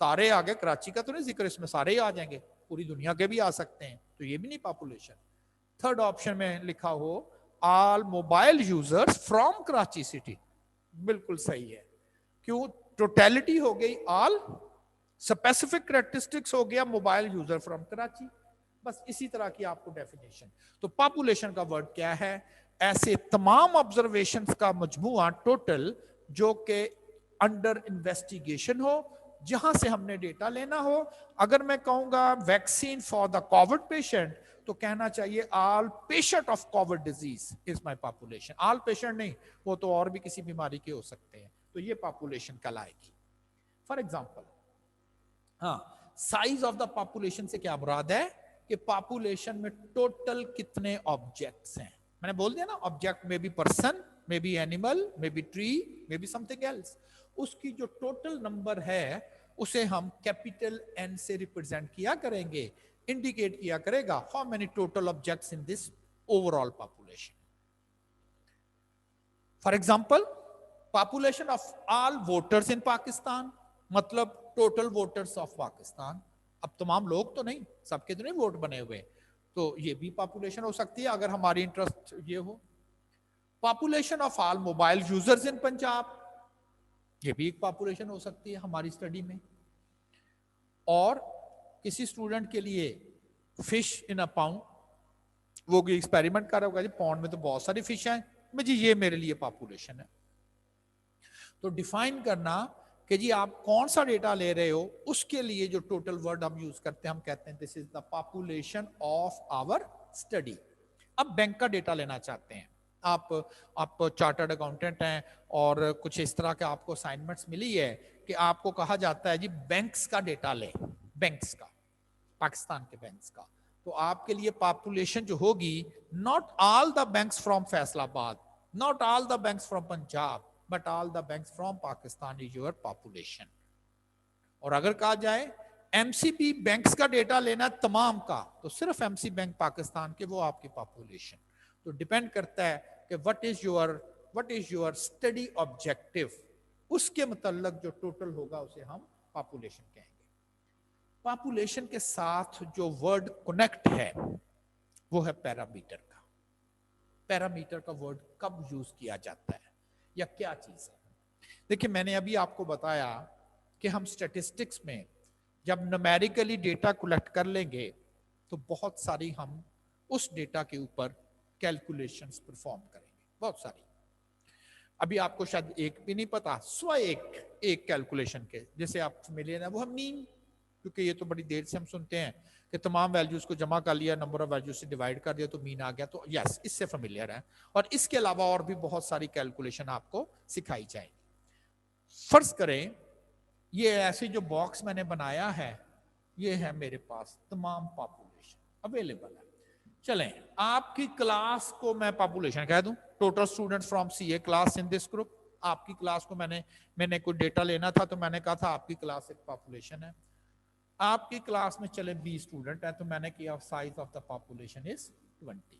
तारे आ गए, कराची का तो नहीं जिक्र, इसमें सारे ही आ जाएंगे, पूरी दुनिया के भी आ सकते हैं, तो ये भी नहीं पॉपुलेशन। थर्ड ऑप्शन में लिखा हो all mobile users from Karachi city, बिल्कुल सही है। क्यों? टोटलिटी हो गई ऑल, स्पेसिफिक कैरेक्टरिस्टिक्स हो गया मोबाइल यूजर फ्रॉम कराची। बस इसी तरह की आपको डेफिनेशन। तो पॉपुलेशन का वर्ड क्या है? ऐसे तमाम ऑब्जर्वेशंस का मजमुआ टोटल जो कि अंडर इन्वेस्टिगेशन हो, जहां से हमने डेटा लेना हो। अगर मैं कहूंगा vaccine for the Covid patient, तो कहना चाहिए all patient of Covid disease is my population. All patient नहीं, वो तो और भी किसी बीमारी के हो सकते हैं, तो ये पॉपुलेशन कहलाएगी। फॉर एग्जाम्पल, हाँ, साइज ऑफ द पॉपुलेशन से क्या मुराद है कि पॉपुलेशन में टोटल कितने ऑब्जेक्ट्स हैं। मैंने बोल दिया ना, object may be person, may be animal, may be tree, may be something else. उसकी जो टोटल नंबर है उसे हम कैपिटल एन से रिप्रेजेंट किया करेंगे, इंडिकेट किया करेगा how many total objects in this overall population. For example, population of all voters इन पाकिस्तान, मतलब टोटल वोटर्स ऑफ पाकिस्तान। अब तमाम लोग तो नहीं, सबके तो नहीं वोट बने हुए, तो ये भी पॉपुलेशन हो सकती है अगर हमारी इंटरेस्ट ये हो। Population of all mobile users इन पंजाब, ये भी एक पॉपुलेशन हो सकती है हमारी स्टडी में। और किसी स्टूडेंट के लिए फिश इन अ पाउंड, वो भी एक्सपेरिमेंट कर रहा होगा, जी पॉन्ड में तो बहुत सारी फिश हैं, जी ये मेरे लिए पॉपुलेशन है। तो डिफाइन करना कि जी आप कौन सा डेटा ले रहे हो, उसके लिए जो टोटल वर्ड हम यूज करते हैं, हम कहते हैं this is the population of our study. अब बैंक का डेटा लेना चाहते हैं आप चार्टर्ड अकाउंटेंट हैं और कुछ इस तरह के आपको असाइनमेंट्स मिली है कि आपको कहा जाता है जी बैंक्स का डेटा ले, बैंक्स का, पाकिस्तान के बैंक्स का। तो आपके लिए पॉपुलेशन जो होगी, not all the banks from Faisalabad, not all the banks from Punjab, but all the banks from Pakistan is your population. और अगर कहा जाए एमसीबी बैंक्स का डेटा लेना तमाम का, तो सिर्फ एमसी बैंक पाकिस्तान के, वो आपकी पॉपुलेशन। तो डिपेंड करता है कि what is your study objective, उसके मतलब जो टोटल होगा उसे हम पॉपुलेशन कहेंगे। पॉपुलेशन के साथ जो वर्ड कनेक्ट है वो है पैरामीटर का। पैरामीटर का वर्ड कब यूज किया जाता है या क्या चीज है? देखिए, मैंने अभी आपको बताया कि हम स्टैटिस्टिक्स में जब न्यूमेरिकली डेटा कलेक्ट कर लेंगे तो बहुत सारी हम उस डेटा के ऊपर कैलकुलेशंस परफॉर्म करेंगे, बहुत सारी। अभी आपको शायद एक भी नहीं पता, एक कैलकुलेशन के, जैसे आप फेमिलियर है, वो हम मीन, क्योंकि ये तो बड़ी देर से हम सुनते हैं कि तमाम वैल्यूज को जमा कर लिया, नंबर ऑफ वैल्यूज से डिवाइड कर दिया तो मीन आ गया, तो यस, इससे फेमिलियर है। और इसके अलावा और भी बहुत सारी कैलकुलेशन आपको सिखाई जाएगी। फर्ज करें ये ऐसे जो बॉक्स मैंने बनाया है, ये है मेरे पास तमाम पॉपुलेशन अवेलेबल है। चलें, आपकी क्लास को मैं पॉपुलेशन कह दूं, total students from CA class in this group. आपकी क्लास को मैंने कोई डेटा लेना था तो मैंने कहा था आपकी क्लास एक पॉपुलेशन है। आपकी क्लास में चले 20 स्टूडेंट है, तो मैंने किया size of the population is 20।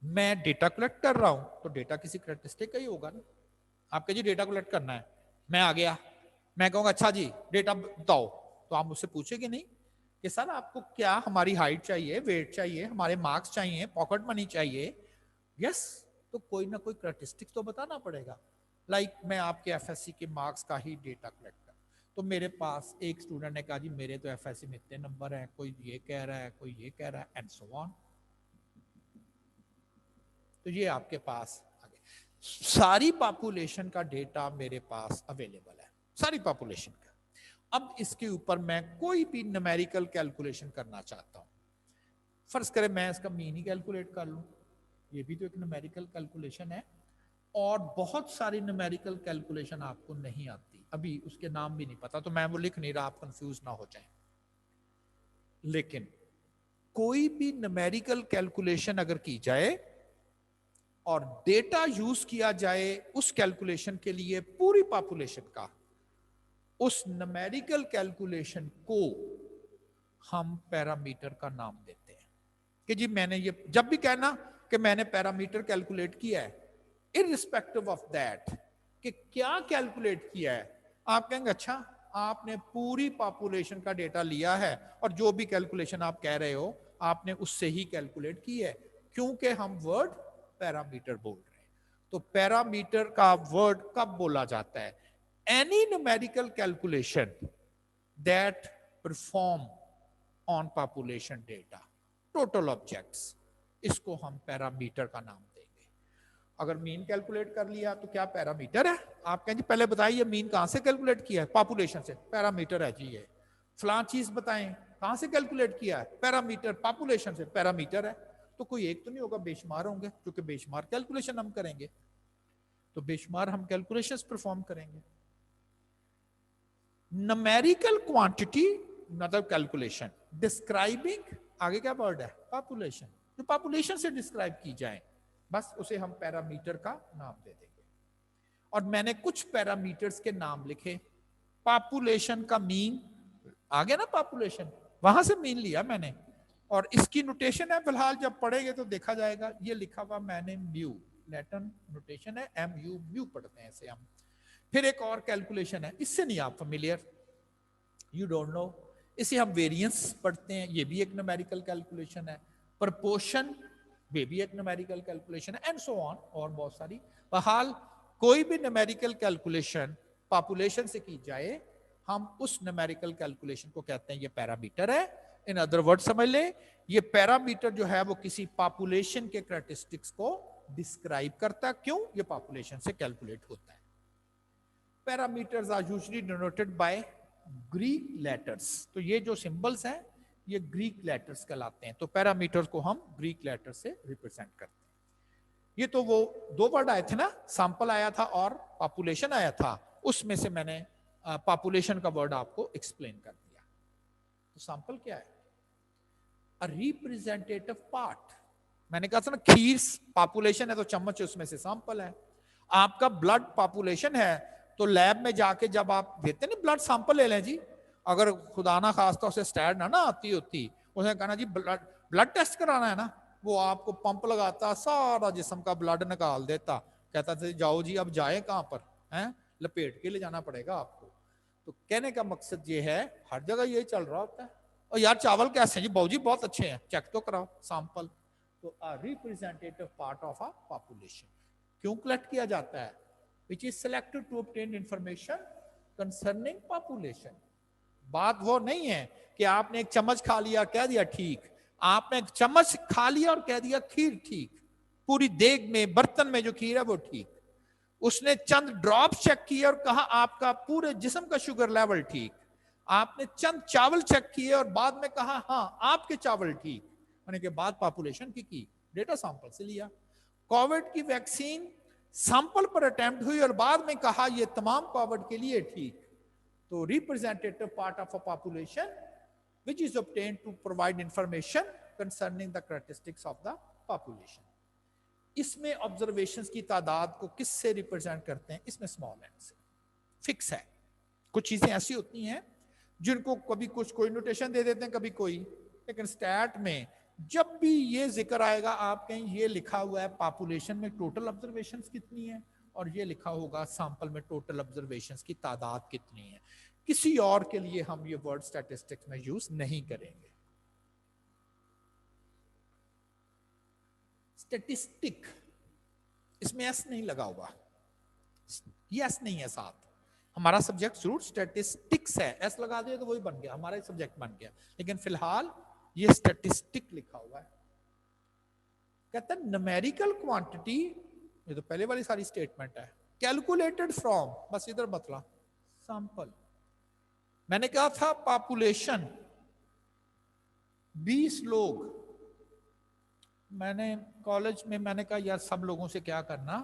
मैं डेटा कलेक्ट कर रहा हूं तो डेटा किसी कैरेक्टरिस्टिक का ही होगा ना। आपके जी डेटा कलेक्ट करना है, मैं आ गया, मैं कहूंगा अच्छा जी डेटा बताओ, तो आप मुझसे पूछेंगे नहीं कि सर आपको क्या हमारी हाइट चाहिए, वेट चाहिए, हमारे मार्क्स चाहिए, पॉकेट मनी चाहिए। यस, तो कोई ना कोई कैरेक्टरिस्टिक्स तो बताना पड़ेगा। लाइक मैं आपके एफएससी के मार्क्स का ही डेटा कलेक्ट कर, तो मेरे पास एक स्टूडेंट ने कहा जी मेरे तो एफएससी में इतने नंबर हैं, कोई ये कह रहा है, कोई ये कह रहा है, एंड सो ऑन। तो ये आपके पास आ गया, सारी पॉपुलेशन का डेटा मेरे पास अवेलेबल है, सारी पॉपुलेशन का। अब इसके ऊपर मैं कोई भी न्यूमेरिकल कैलकुलेशन करना चाहता हूं। फर्ज करें मैं इसका मीन ही कैलकुलेट कर लूं, ये भी तो एक न्यूमेरिकल कैलकुलेशन है। और बहुत सारी न्यूमेरिकल कैलकुलेशन आपको नहीं आती, अभी उसके नाम भी नहीं पता, तो मैं वो लिख नहीं रहा, आप कंफ्यूज ना हो जाएं। लेकिन कोई भी न्यूमेरिकल कैलकुलेशन अगर की जाए और डेटा यूज किया जाए उस कैलकुलेशन के लिए पूरी पॉपुलेशन का, उस न्यूमेरिकल कैलकुलेशन को हम पैरामीटर का नाम देते हैं। कि जी मैंने ये जब भी कहना कि मैंने पैरामीटर कैलकुलेट किया है, इररिस्पेक्टिव ऑफ दैट कि क्या कैलकुलेट किया है, आप कहेंगे अच्छा आपने पूरी पॉपुलेशन का डेटा लिया है और जो भी कैलकुलेशन आप कह रहे हो आपने उससे ही कैलकुलेट की है, क्योंकि हम वर्ड पैरामीटर बोल रहे हैं। तो पैरामीटर का वर्ड कब बोला जाता है? any numerical calculation that perform on population data, total objects, इसको हम पैरामीटर का नाम देंगे। अगर मीन कैलकुलेट कर लिया तो क्या पैरामीटर है? आप कहेंगे पहले बताइए मीन कहां से कैलकुलेट किया है? पॉपुलेशन से, पैरामीटर है जी ये। फलां चीज बताएं कहां से कैलकुलेट किया है? पैरामीटर, पॉपुलेशन से, पैरामीटर है। तो कोई एक तो नहीं होगा, बेशुमार होंगे, क्योंकि बेशुमार कैलकुलेशन हम करेंगे, तो बेशुमार हम कैलकुलेशंस परफॉर्म करेंगे। न्यूमेरिकल क्वांटिटी मतलब कैलकुलेशन डिस्क्राइबिंग, आगे क्या वर्ड है? पॉपुलेशन, जो पॉपुलेशन से डिस्क्राइब की जाए, बस उसे हम पैरामीटर का नाम दे देंगे। और मैंने कुछ पैरामीटर्स के नाम लिखे। पॉपुलेशन का मीन आ गया ना, पॉपुलेशन, वहां से मीन लिया मैंने, और इसकी नोटेशन है, फिलहाल जब पढ़ेंगे तो देखा जाएगा। ये लिखा हुआ मैंने म्यू, लैटिन नोटेशन है, MU, म्यू पढ़ते हैं इसे हम। फिर एक और कैलकुलेशन है, इससे नहीं आप फेमिलियर, यू डोंट नो, इसे हम वेरिएंस पढ़ते हैं, ये भी एक न्यूमेरिकल कैलकुलेशन है। प्रपोर्शन, ये भी एक न्यूमेरिकल कैलकुलेशन है, एंड सो ऑन, और बहुत सारी। बहरहाल कोई भी न्यूमेरिकल कैलकुलेशन पॉपुलेशन से की जाए, हम उस न्यूमेरिकल कैलकुलेशन को कहते हैं ये पैरामीटर है। इन अदर वर्ड समझ ले, ये पैरामीटर जो है वो किसी पॉपुलेशन के कैरेक्टरिस्टिक्स को डिस्क्राइब करता है। क्यों? ये पॉपुलेशन से कैलकुलेट होता है। Parameters are usually denoted by Greek letters, तो ये जो सिंबल्स हैं ये ग्रीक लेटर्स कहलाते हैं। तो पैरामीटर्स को हम ग्रीक लेटर से रिप्रेजेंट करते हैं। ये तो वो दो वर्ड आए थे ना, सैंपल आया था और पॉपुलेशन आया था, उसमें से मैंने पॉपुलेशन का वर्ड आपको एक्सप्लेन कर दिया। तो सैंपल क्या है? A representative part. मैंने कहा था ना, खीर पॉपुलेशन है तो चम्मच उसमें से सैंपल है। आपका ब्लड पॉपुलेशन है तो लैब में जाके जब आप देते ना ब्लड सैंपल ले लें जी, अगर खुदा ना खास्ता उसे स्टैट ना आती होती, उसे कहना जी ब्लड टेस्ट कराना है ना, वो आपको पंप लगाता, सारा जिस्म का ब्लड निकाल देता, कहता था जाओ जी अब जाए कहां पर, हैं लपेट के ले जाना पड़ेगा आपको। तो कहने का मकसद ये है, हर जगह यही चल रहा होता है। और यार चावल कैसे हैं जी? बाबू जी बहुत अच्छे हैं, चेक तो कराओ सैंपल। तो a representative part of a population क्यों कलेक्ट किया जाता है? Which is selected to obtain information concerning population. बात वो नहीं है कि आपने एक चम्मच खा लिया कह दिया ठीक, आपने एक चम्मच खा लिया और कह दिया खीर ठीक, पूरी देग में बर्तन में जो खीर है वो ठीक। उसने चंद ड्रॉप्स चेक किए और कहा आपका पूरे जिस्म का शुगर लेवल ठीक। आपने चंद चावल चेक किए और बाद में कहा हाँ आपके चावल ठीक, होने के बाद पॉपुलेशन की डेटा सैंपल से लिया। कोविड की वैक्सीन सैंपल पर अटेम्प्ट हुई और बाद में कहा ये तमाम कोविड के लिए ठीक। तो representative part of a population which is obtained to provide information concerning the characteristics of the population. इसमें ऑब्जर्वेशंस की तादाद को किससे रिप्रेजेंट करते हैं? इसमें स्मॉल एन से फिक्स है। कुछ चीजें ऐसी होती हैं जिनको कभी कुछ कोई नोटेशन दे देते हैं, कभी कोई, लेकिन स्टैट में जब भी ये जिक्र आएगा आप कहीं ये लिखा हुआ है पॉपुलेशन में टोटल ऑब्जर्वेशंस कितनी है, और ये लिखा होगा सैंपल में टोटल ऑब्जर्वेशंस की तादाद कितनी है। किसी और के लिए हम ये वर्ड स्टैटिस्टिक्स में यूज नहीं करेंगे। स्टैटिस्टिक, इसमें एस नहीं लगा हुआ, ये एस नहीं है साथ। हमारा सब्जेक्ट जरूर स्टैटिस्टिक्स है, एस लगा दिया तो वही बन गया, हमारा सब्जेक्ट बन गया, लेकिन फिलहाल ये स्टैटिस्टिक लिखा हुआ है। कहता है न्यूमेरिकल क्वांटिटी, ये तो पहले वाली सारी स्टेटमेंट है, कैलकुलेटेड फ्रॉम, बस इधर बतला सैंपल। मैंने कहा था पॉपुलेशन 20 लोग, मैंने कॉलेज में मैंने कहा यार सब लोगों से क्या करना,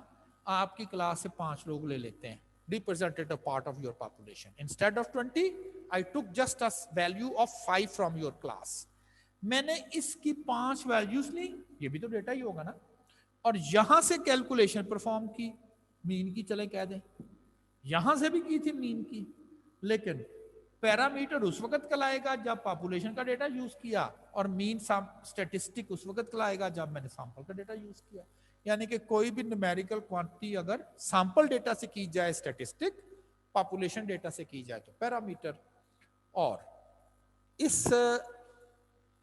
आपकी क्लास से 5 लोग ले लेते हैं, representative part of your population. Instead of 20, I took just a value of 5 from your class. मैंने इसकी 5 वैल्यूज ली, ये भी तो डेटा ही होगा ना, और यहां से कैलकुलेशन परफॉर्म की, मीन की चले कह दें, यहां से भी की थी मीन की, लेकिन पैरामीटर उस वक्त कहलाएगा जब पॉपुलेशन का डेटा यूज किया, और मीन स्टैटिस्टिक उस वक्त कहलाएगा जब मैंने सैंपल का डेटा यूज किया। यानी कि कोई भी न्यूमेरिकल क्वांटिटी अगर सैंपल डेटा से की जाए स्टैटिस्टिक, पॉपुलेशन डेटा से की जाए तो पैरामीटर। और इस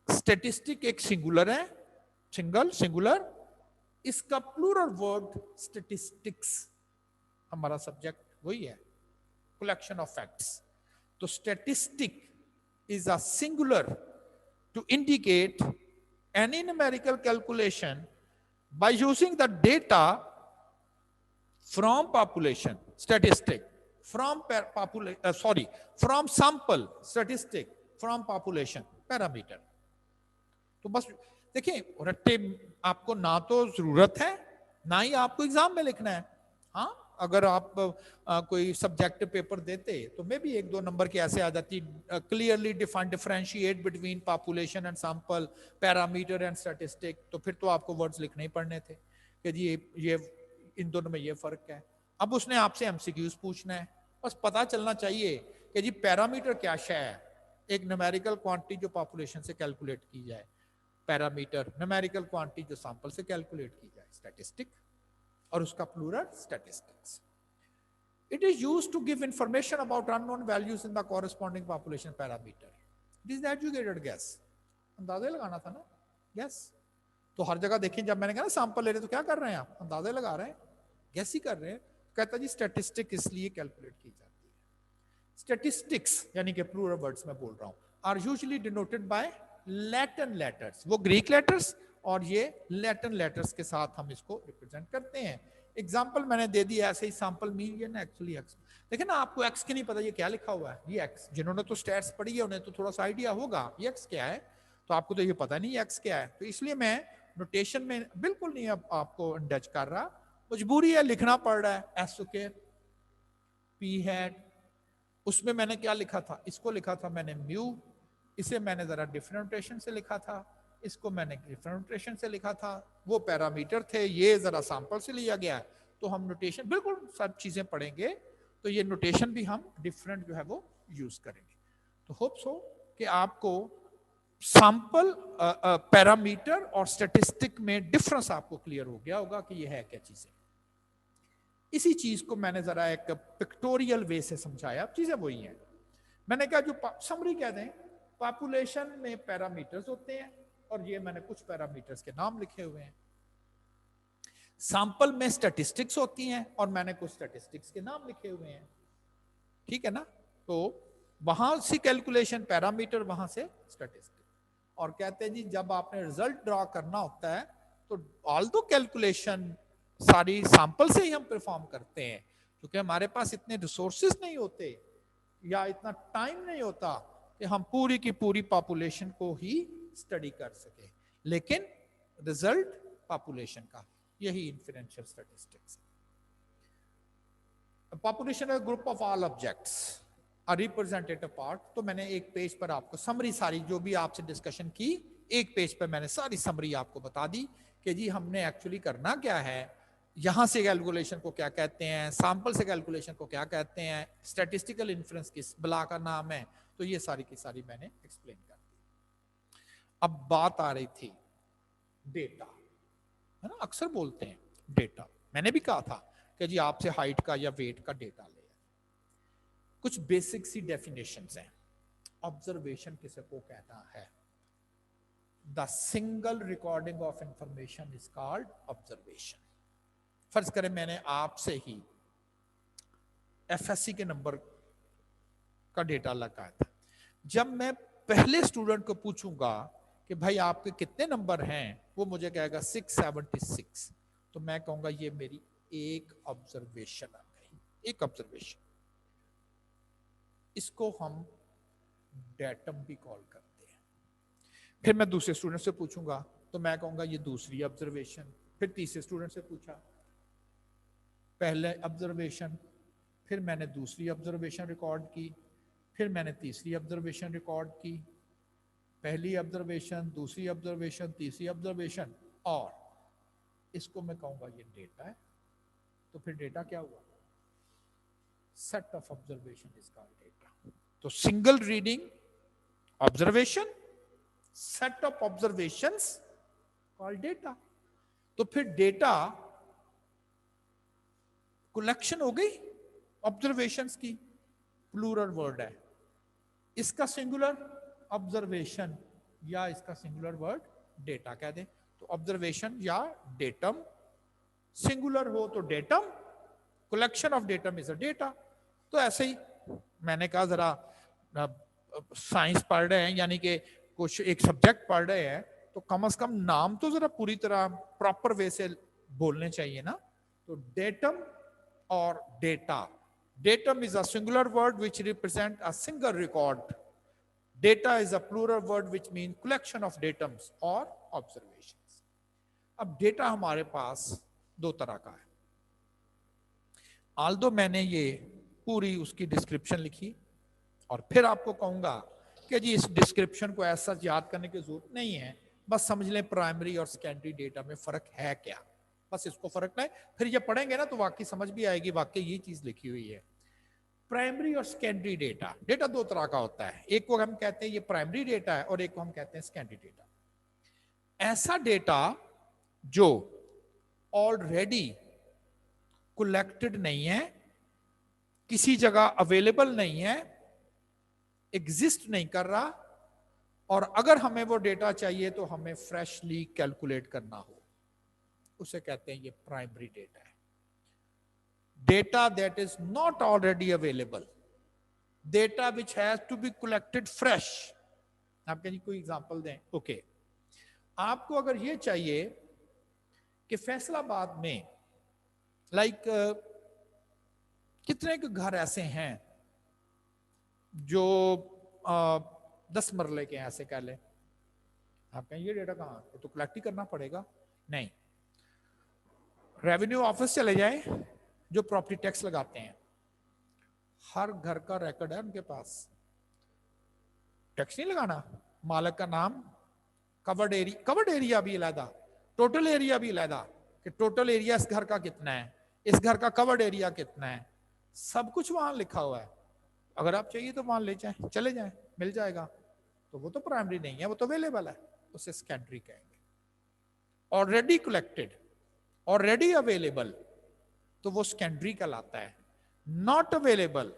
स्टैटिस्टिक एक सिंगुलर है, सिंगुलर, इसका प्लूरल वर्ड स्टैटिस्टिक्स, हमारा सब्जेक्ट वही है। collection of facts. तो statistic is a singular to indicate any numerical calculation by using the data from population statistic, from from sample statistic, from population parameter. तो बस देखिए, रट्टे आपको ना तो जरूरत है ना ही आपको एग्जाम में लिखना है. हाँ, अगर आप कोई सब्जेक्ट पेपर देते तो मे भी 1-2 नंबर की ऐसे आ जाती, clearly define differentiate between population and sample, parameter and statistic. तो फिर तो आपको वर्ड्स लिखने ही पड़ने थे कि जी ये इन दोनों में ये फर्क है. अब उसने आपसे एमसीक्यूज पूछना है, बस पता चलना चाहिए कि जी पैरामीटर क्या शय है. एक न्यूमेरिकल क्वांटिटी जो पॉपुलेशन से कैलकुलेट की जाए, पैरामीटर न्यूमेरिकल क्वांटिटी जो सैंपल से कैलकुलेट की जाए, स्टैटिस्टिक, और उसका plural statistics. It is used to give information about unknown values in the corresponding population parameter. It is the educated guess. अंदाजा लगाना था ना, गेस. तो हर जगह देखें, जब मैंने कहा ना सैंपल ले रहे तो क्या कर रहे हैं आप, अंदाजे लगा रहे हैं, गेस ही कर रहे हैं. कहता जी स्टैटिस्टिक इसलिए कैलकुलेट की जाती है. स्टैटिस्टिक्स यानी कि प्लूरल वर्ड्स में बोल रहा हूं, are usually denoted by Latin letters. वो ग्रीक लेटर्स और ये लैटिन लेटर्स के साथ हम इसको रिप्रेजेंट करते हैं. एग्जांपल मैंने दे दिया ऐसे ही. सैंपल मीन ये ना एक्चुअली एक्स. देखिए ना, आपको एक्स की नहीं पता ये क्या लिखा हुआ है, ये एक्स. जिन्होंने तो स्टैट्स पढ़ी है उन्हें तो थोड़ा सा आइडिया होगा ये एक्स क्या है, तो आपको तो ये पता नहीं एक्स क्या है. तो इसलिए मैं नोटेशन में बिल्कुल नहीं अब आपको इंडच कर रहा, मजबूरी है, लिखना पड़ रहा है. एस स्क्वायर पी हैट, उसमें मैंने क्या लिखा था, इसको लिखा था मैंने म्यू, इसे मैंने जरा डिफरेंट नोटेशन से लिखा था, इसको मैंने डिफरेंट नोटेशन से लिखा था. वो पैरामीटर थे, ये जरा सैंपल से लिया गया है. तो हम नोटेशन बिल्कुल सब चीजें पढ़ेंगे, तो ये नोटेशन भी हम डिफरेंट जो है वो यूज करेंगे. तो होप्स हो कि आपको सैंपल, पैरामीटर और स्टैटिस्टिक में डिफरेंस आपको क्लियर हो गया होगा कि ये है क्या चीजें. इसी चीज को मैंने जरा एक पिक्टोरियल वे से समझाया. चीजें वही हैं. मैंने कहा जो समरी कह दें, पॉपुलेशन में पैरामीटर्स होते हैं और ये मैंने कुछ पैरामीटर्स के नाम लिखे हुए हैं. सैंपल में स्टैटिस्टिक्स होती हैं और मैंने कुछ स्टैटिस्टिक्स के नाम लिखे हुए हैं. ठीक है ना. तो वहां से कैलकुलेशन पैरामीटर, वहां से स्टैटिस्टिक. और कहते हैं जी जब आपने रिजल्ट ड्रॉ करना होता है तो ऑल दो कैलकुलेशन सारी सैंपल से ही हम परफॉर्म करते हैं, क्योंकि हमारे पास इतने रिसोर्सेज नहीं होते या इतना टाइम नहीं होता कि हम पूरी की पूरी पॉपुलेशन को ही स्टडी कर सके. लेकिन रिजल्ट पॉपुलेशन का, यही इन्फरेंशियल स्टैटिस्टिक्स. पॉपुलेशन है group of all objects are representative part. तो मैंने एक पेज पर आपको समरी सारी जो भी आपसे डिस्कशन की, एक पेज पर मैंने सारी समरी आपको बता दी कि जी हमने एक्चुअली करना क्या है, यहां से कैलकुलेशन को क्या कहते हैं, सैंपल से कैलकुलेशन को क्या कहते हैं, स्टैटिस्टिकल इन्फ्रेंस किस बला का नाम है. तो ये सारी की सारी मैंने एक्सप्लेन कर दी. अब बात आ रही थी डेटा, है ना. अक्सर बोलते हैं डेटा. मैंने भी कहा था कि जी आपसे हाइट का या वेट का डेटा ले. कुछ बेसिक सी डेफिनेशंस हैं. ऑब्जर्वेशन किसे को कहता है? The single recording of information is called observation. फर्ज करें मैंने आपसे ही एफएससी के नंबर का डेटा लगाया था. जब मैं पहले स्टूडेंट को पूछूंगा कि भाई आपके कितने नंबर हैं, वो मुझे कहेगा 676. तो मैं कहूंगा ये मेरी एक ऑब्जर्वेशन आ गई, एक ऑब्जर्वेशन. इसको हम डेटम भी कॉल करते हैं. फिर मैं दूसरे स्टूडेंट से पूछूंगा तो मैं कहूंगा ये दूसरी ऑब्जर्वेशन. फिर तीसरे स्टूडेंट से पूछा, पहले ऑब्जर्वेशन, फिर मैंने दूसरी ऑब्जर्वेशन रिकॉर्ड की, फिर मैंने तीसरी ऑब्जर्वेशन रिकॉर्ड की. पहली ऑब्जर्वेशन, दूसरी ऑब्जर्वेशन, तीसरी ऑब्जर्वेशन, और इसको मैं कहूंगा ये डेटा है. तो फिर डेटा क्या हुआ? Set of observation is called data. तो single reading observation, set of observations called data. तो फिर डेटा कलेक्शन हो गई ऑब्जर्वेशंस की, प्लूरल वर्ड है. इसका सिंगुलर ऑब्जर्वेशन या इसका सिंगुलर वर्ड डेटा कह दे. तो ऑब्जर्वेशन या डेटम, सिंगुलर हो तो datum, collection of datum is a data. तो ऐसे ही मैंने कहा जरा साइंस पढ़ रहे हैं, यानी कि कुछ एक सब्जेक्ट पढ़ रहे हैं, तो कम से कम नाम तो जरा पूरी तरह प्रॉपर वे से बोलने चाहिए ना। तो डेटम और data, datum is a singular word which represent a single record, data is a plural word which mean collection of datums और ऑब्जर्वेशंस। अब डेटा हमारे पास दो तरह का है। आल्दो मैंने ये पूरी उसकी डिस्क्रिप्शन लिखी और फिर आपको कहूंगा कि जी इस डिस्क्रिप्शन को ऐसा याद करने की जरूरत नहीं है, बस समझ लें प्राइमरी और सेकेंडरी डेटा में फर्क है क्या, बस इसको फर्क नहीं, फिर ये पढ़ेंगे ना तो वाकई समझ भी आएगी वाकई ये चीज लिखी हुई है। प्राइमरी और सेकेंडरी डेटा, डेटा दो तरह का होता है, एक को हम कहते हैं ये प्राइमरी डेटा है और एक को हम कहते हैं सेकेंडरी डेटा। ऐसा डेटा जो ऑलरेडी कलेक्टेड नहीं है, किसी जगह अवेलेबल नहीं है, एग्जिस्ट नहीं कर रहा, और अगर हमें वो डेटा चाहिए तो हमें फ्रेशली कैलकुलेट करना हो, उसे कहते हैं ये प्राइमरी डेटा है। Data that is not already available, data which has to be collected fresh. आप कहीं कोई एग्जांपल दें? ओके, आपको अगर ये चाहिए कि फैसलाबाद में कितने के घर ऐसे हैं जो 10 मरले के ऐसे कह ले, आप कहें ये डेटा कहां, तो कलेक्ट ही करना पड़ेगा। नहीं, रेवेन्यू ऑफिस चले जाए जो प्रॉपर्टी टैक्स लगाते हैं, हर घर का रिकॉर्ड है उनके पास, टैक्स नहीं लगाना, मालिक का नाम, कवर्ड एरिया भी अलहदा, टोटल एरिया भी अलहदा कि टोटल एरिया इस घर का कितना है, इस घर का कवर्ड एरिया कितना है, सब कुछ वहां लिखा हुआ है। अगर आप चाहिए तो वहां ले जाएं, चले जाएं, मिल जाएगा। तो वो तो प्राइमरी नहीं है, वो तो अवेलेबल है, उसे सेकेंडरी कहेंगे। ऑलरेडी कलेक्टेड, ऑलरेडी अवेलेबल, तो वो सेकेंडरी कहलाता है। Not available,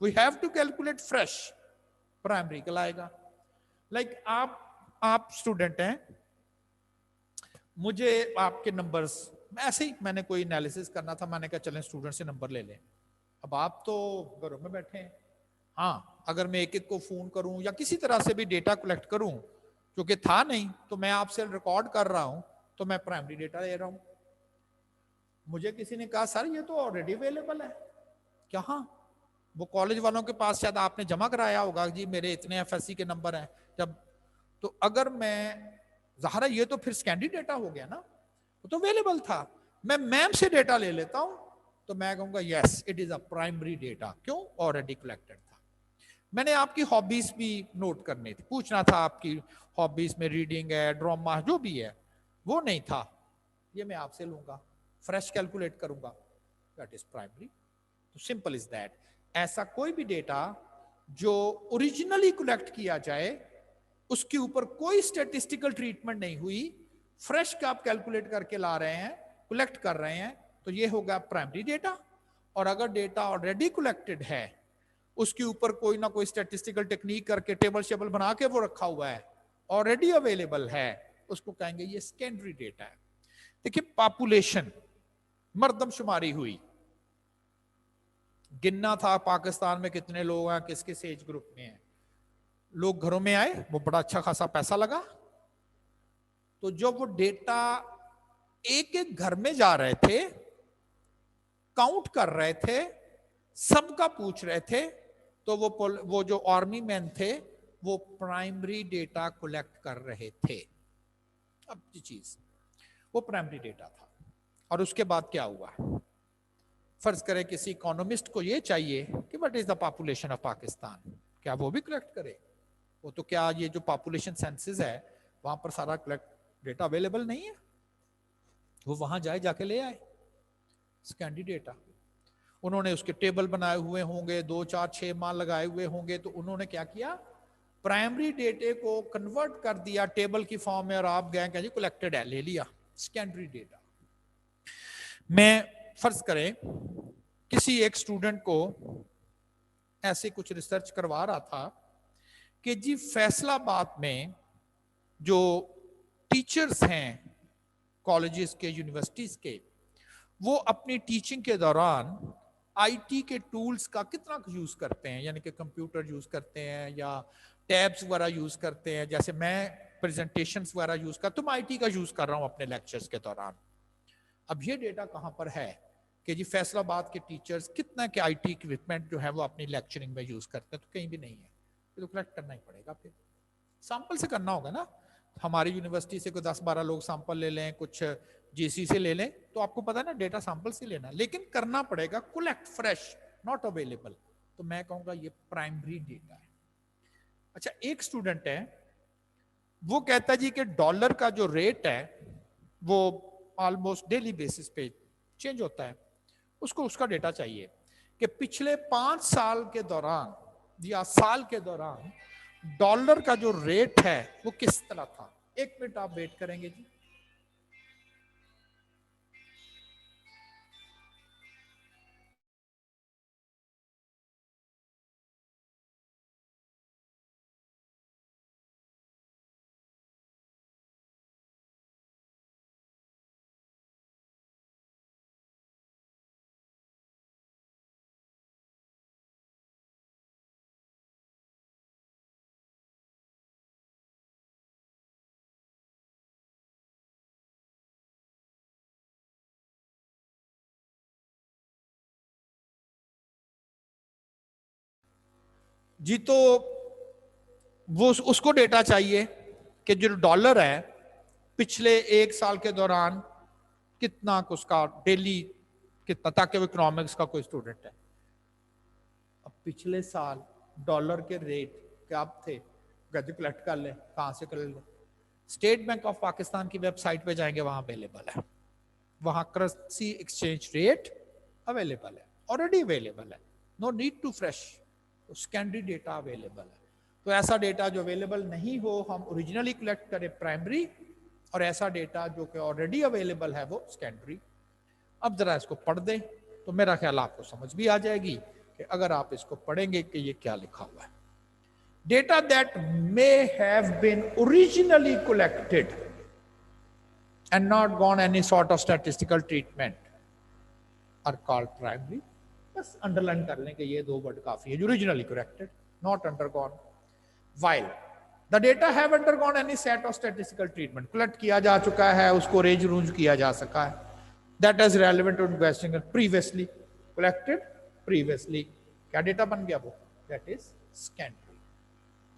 we have to calculate fresh, primary कहलाएगा। आप स्टूडेंट हैं, मुझे आपके नंबर्स ऐसे ही, मैंने कोई एनालिसिस करना था, मैंने कहा चलें स्टूडेंट से नंबर ले लें। अब आप तो घरों में बैठे हैं, हाँ अगर मैं एक एक को फोन करूं या किसी तरह से भी डेटा कलेक्ट करूं, क्योंकि था नहीं तो मैं आपसे रिकॉर्ड कर रहा हूं, तो मैं प्राइमरी डेटा ले रहा हूं। मुझे किसी ने कहा सर ये तो ऑलरेडी अवेलेबल है क्या? हाँ, वो कॉलेज वालों के पास शायद आपने जमा कराया होगा, जी मेरे इतने एफएससी के नंबर हैं, जब तो अगर मैं ज़ाहिर ये तो फिर सेकेंडरी डेटा हो गया ना, वो तो अवेलेबल था, मैं मैम से डेटा ले लेता हूं तो मैं कहूंगा yes it is a primary data, क्यों? ऑलरेडी कलेक्टेड था। मैंने आपकी हॉबीज भी नोट करनी थी, पूछना था आपकी हॉबीज में रीडिंग है, ड्रामा जो भी है, वो नहीं था, ये मैं आपसे लूंगा, फ्रेश कैलकुलेट करूंगा, दैट इज प्राइमरी। तो सिंपल इज दैट। ऐसा कोई भी डेटा जो ओरिजिनली कलेक्ट किया जाए, उसके ऊपर कोई स्टैटिस्टिकल ट्रीटमेंट नहीं हुई, फ्रेश का आप कैलकुलेट करके ला रहे हैं, कलेक्ट कर रहे हैं, तो ये होगा प्राइमरी डेटा। और अगर डेटा ऑलरेडी कलेक्टेड है, उसके ऊपर कोई ना कोई स्टैटिस्टिकल टेक्निक करके टेबल शेबल बना के वो रखा हुआ है, ऑलरेडी अवेलेबल है, उसको कहेंगे ये सेकेंडरी डेटा है। देखिए पॉपुलेशन, मर्दमशुमारी हुई, गिनना था पाकिस्तान में कितने लोग हैं, किस किस एज ग्रुप में हैं, लोग घरों में आए, वो बड़ा अच्छा खासा पैसा लगा, तो जब वो डेटा एक एक घर में जा रहे थे, काउंट कर रहे थे, सबका पूछ रहे थे, तो वो जो आर्मी मैन थे वो प्राइमरी डेटा कलेक्ट कर रहे थे। अब ये चीज वो प्राइमरी डेटा था। और उसके बाद क्या हुआ, फर्ज करें किसी इकोनॉमिस्ट को ये चाहिए कि what is the population of Pakistan, क्या वो भी कलेक्ट करे? वो तो क्या ये जो पॉपुलेशन सेंसस है वहां पर सारा कलेक्ट डेटा अवेलेबल नहीं है, वो वहां जाए जाके ले आए सेकेंडरी डेटा। उन्होंने उसके टेबल बनाए हुए होंगे, 2 4 6 माह लगाए हुए होंगे, तो उन्होंने क्या किया, प्राइमरी डेटे को कन्वर्ट कर दिया टेबल की फॉर्म में, और आप गए कहें जी कलेक्टेड है, ले लिया सेकेंडरी डेटा। मैं फर्ज करें किसी एक स्टूडेंट को ऐसे कुछ रिसर्च करवा रहा था कि जी फैसलाबाद में जो टीचर्स हैं कॉलेजेस के, यूनिवर्सिटीज के, वो अपनी टीचिंग के दौरान आईटी के टूल्स का कितना यूज करते हैं, यानी कि कंप्यूटर यूज करते हैं या टैब्स वगैरह यूज करते हैं, जैसे मैं प्रेजेंटेशंस वगैरह यूज कर, तो मैं आईटी का यूज कर रहा हूं अपने लेक्चर्स के दौरान। अब ये डेटा कहां पर है कि जी फैसलाबाद के टीचर्स कितना के आईटी इक्विपमेंट जो है वो अपनी लेक्चरिंग में यूज करते हैं, तो कहीं भी नहीं है, तो कलेक्ट करना ही पड़ेगा, फिर सैंपल से करना होगा ना। हमारी यूनिवर्सिटी से कोई 10-12 लोग सैंपल ले लें, कुछ जीसी से ले लें, तो आपको पता है ना डेटा सैंपल से लेना, लेकिन करना पड़ेगा कलेक्ट फ्रेश, नॉट अवेलेबल। तो मैं कहूंगा ये प्राइमरी डेटा है। अच्छा, एक स्टूडेंट है वो कहता है जी कि डॉलर का जो रेट है वो ऑलमोस्ट डेली बेसिस पे चेंज होता है, उसको उसका डेटा चाहिए कि पिछले 5 साल के दौरान या साल के दौरान डॉलर का जो रेट है वो किस तरह था। 1 मिनट आप वेट करेंगे जी। जी तो वो उसको डेटा चाहिए कि जो डॉलर है पिछले 1 साल के दौरान कितना उसका डेली कितना, ताकि वो इकोनॉमिक्स का कोई स्टूडेंट है। अब पिछले साल डॉलर के रेट क्या थे, गज कलेक्ट कर ले, कहां से कर ले। स्टेट बैंक ऑफ पाकिस्तान की वेबसाइट पे जाएंगे, वहां अवेलेबल है, वहां करेंसी एक्सचेंज रेट अवेलेबल है, ऑलरेडी अवेलेबल है, no need to fresh, secondary data available है। तो ऐसा डेटा जो अवेलेबल नहीं हो हम ओरिजिनली कलेक्ट करें प्राइमरी, और ऐसा डेटा जो कि ऑलरेडी अवेलेबल है वो सेकेंडरी। अब जरा इसको पढ़ दें तो मेरा ख्याल आपको समझ भी आ जाएगी कि अगर आप इसको पढ़ेंगे कि ये क्या लिखा हुआ है। Data that may have been originally collected and not gone any sort of statistical treatment are called primary। बस अंडरलाइन कर लें कि ये 2 वर्ड काफी है, originally corrected, not undergone। while the data have undergone any set of statistical treatment, collect किया जा चुका है, उसको रेंज रूंज किया जा सका है, that is relevant to investing previously collected previously, क्या डेटा बन गया वो, that is secondary।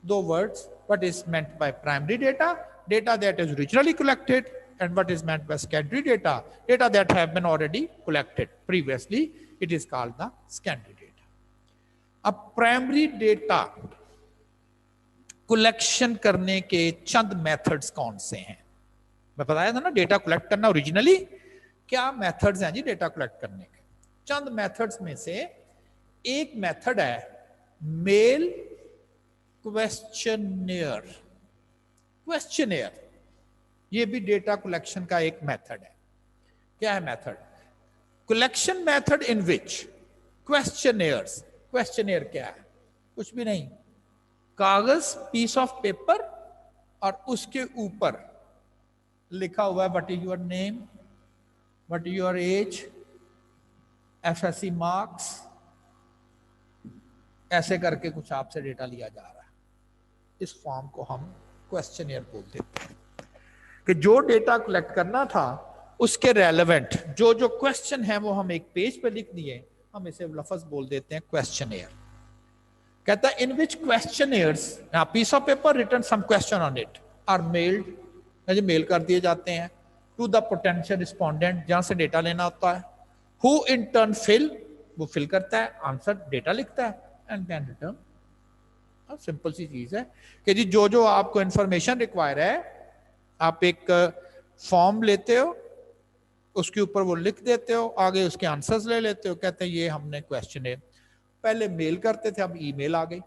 2 words, what is meant by primary data, data that is originally collected, and what is meant by secondary data, data that have been already collected previously, it is called the secondary data। अब primary data collection करने के चंद methods कौन से हैं, मैं बताया था ना, डेटा कलेक्ट करना ओरिजिनली, क्या मेथड्स हैं जी डेटा कलेक्ट करने के। चंद मेथड्स में से एक मेथड है मेल क्वेश्चनेयर। क्वेश्चनेयर ये भी डेटा कलेक्शन का एक मेथड है। क्या है method, collection method in which questionnaires. Questionnaire क्या है, कुछ भी नहीं, कागज पीस ऑफ पेपर और उसके ऊपर लिखा हुआ है what is your name, what is your age, FSc marks, ऐसे करके कुछ आपसे डेटा लिया जा रहा है। इस फॉर्म को हम क्वेश्चनेयर बोल देते हैं कि जो डेटा कलेक्ट करना था उसके रेलेवेंट जो जो क्वेश्चन है वो हम एक पेज पे लिख दिए, हम इसे लफ्ज बोल देते हैं क्वेश्चनेयर। कहता है in which questionnaires piece of paper written some question on it are mailed, mail कर दिए जाते हैं टू द पोटेंशियल रिस्पोंडेंट, जहां से डेटा लेना होता है, हु इन टर्न फिल, वो फिल करता है, आंसर डेटा लिखता है, एंड देन रिटर्न। सिंपल सी चीज है कि जी जो जो आपको इंफॉर्मेशन रिक्वायर है, आप एक फॉर्म लेते हो, उसके ऊपर वो लिख देते हो, आगे उसके आंसर्स ले लेते हो, कहते हैं ये हमने क्वेश्चन है। पहले मेल करते थे, अब ईमेल आ गई।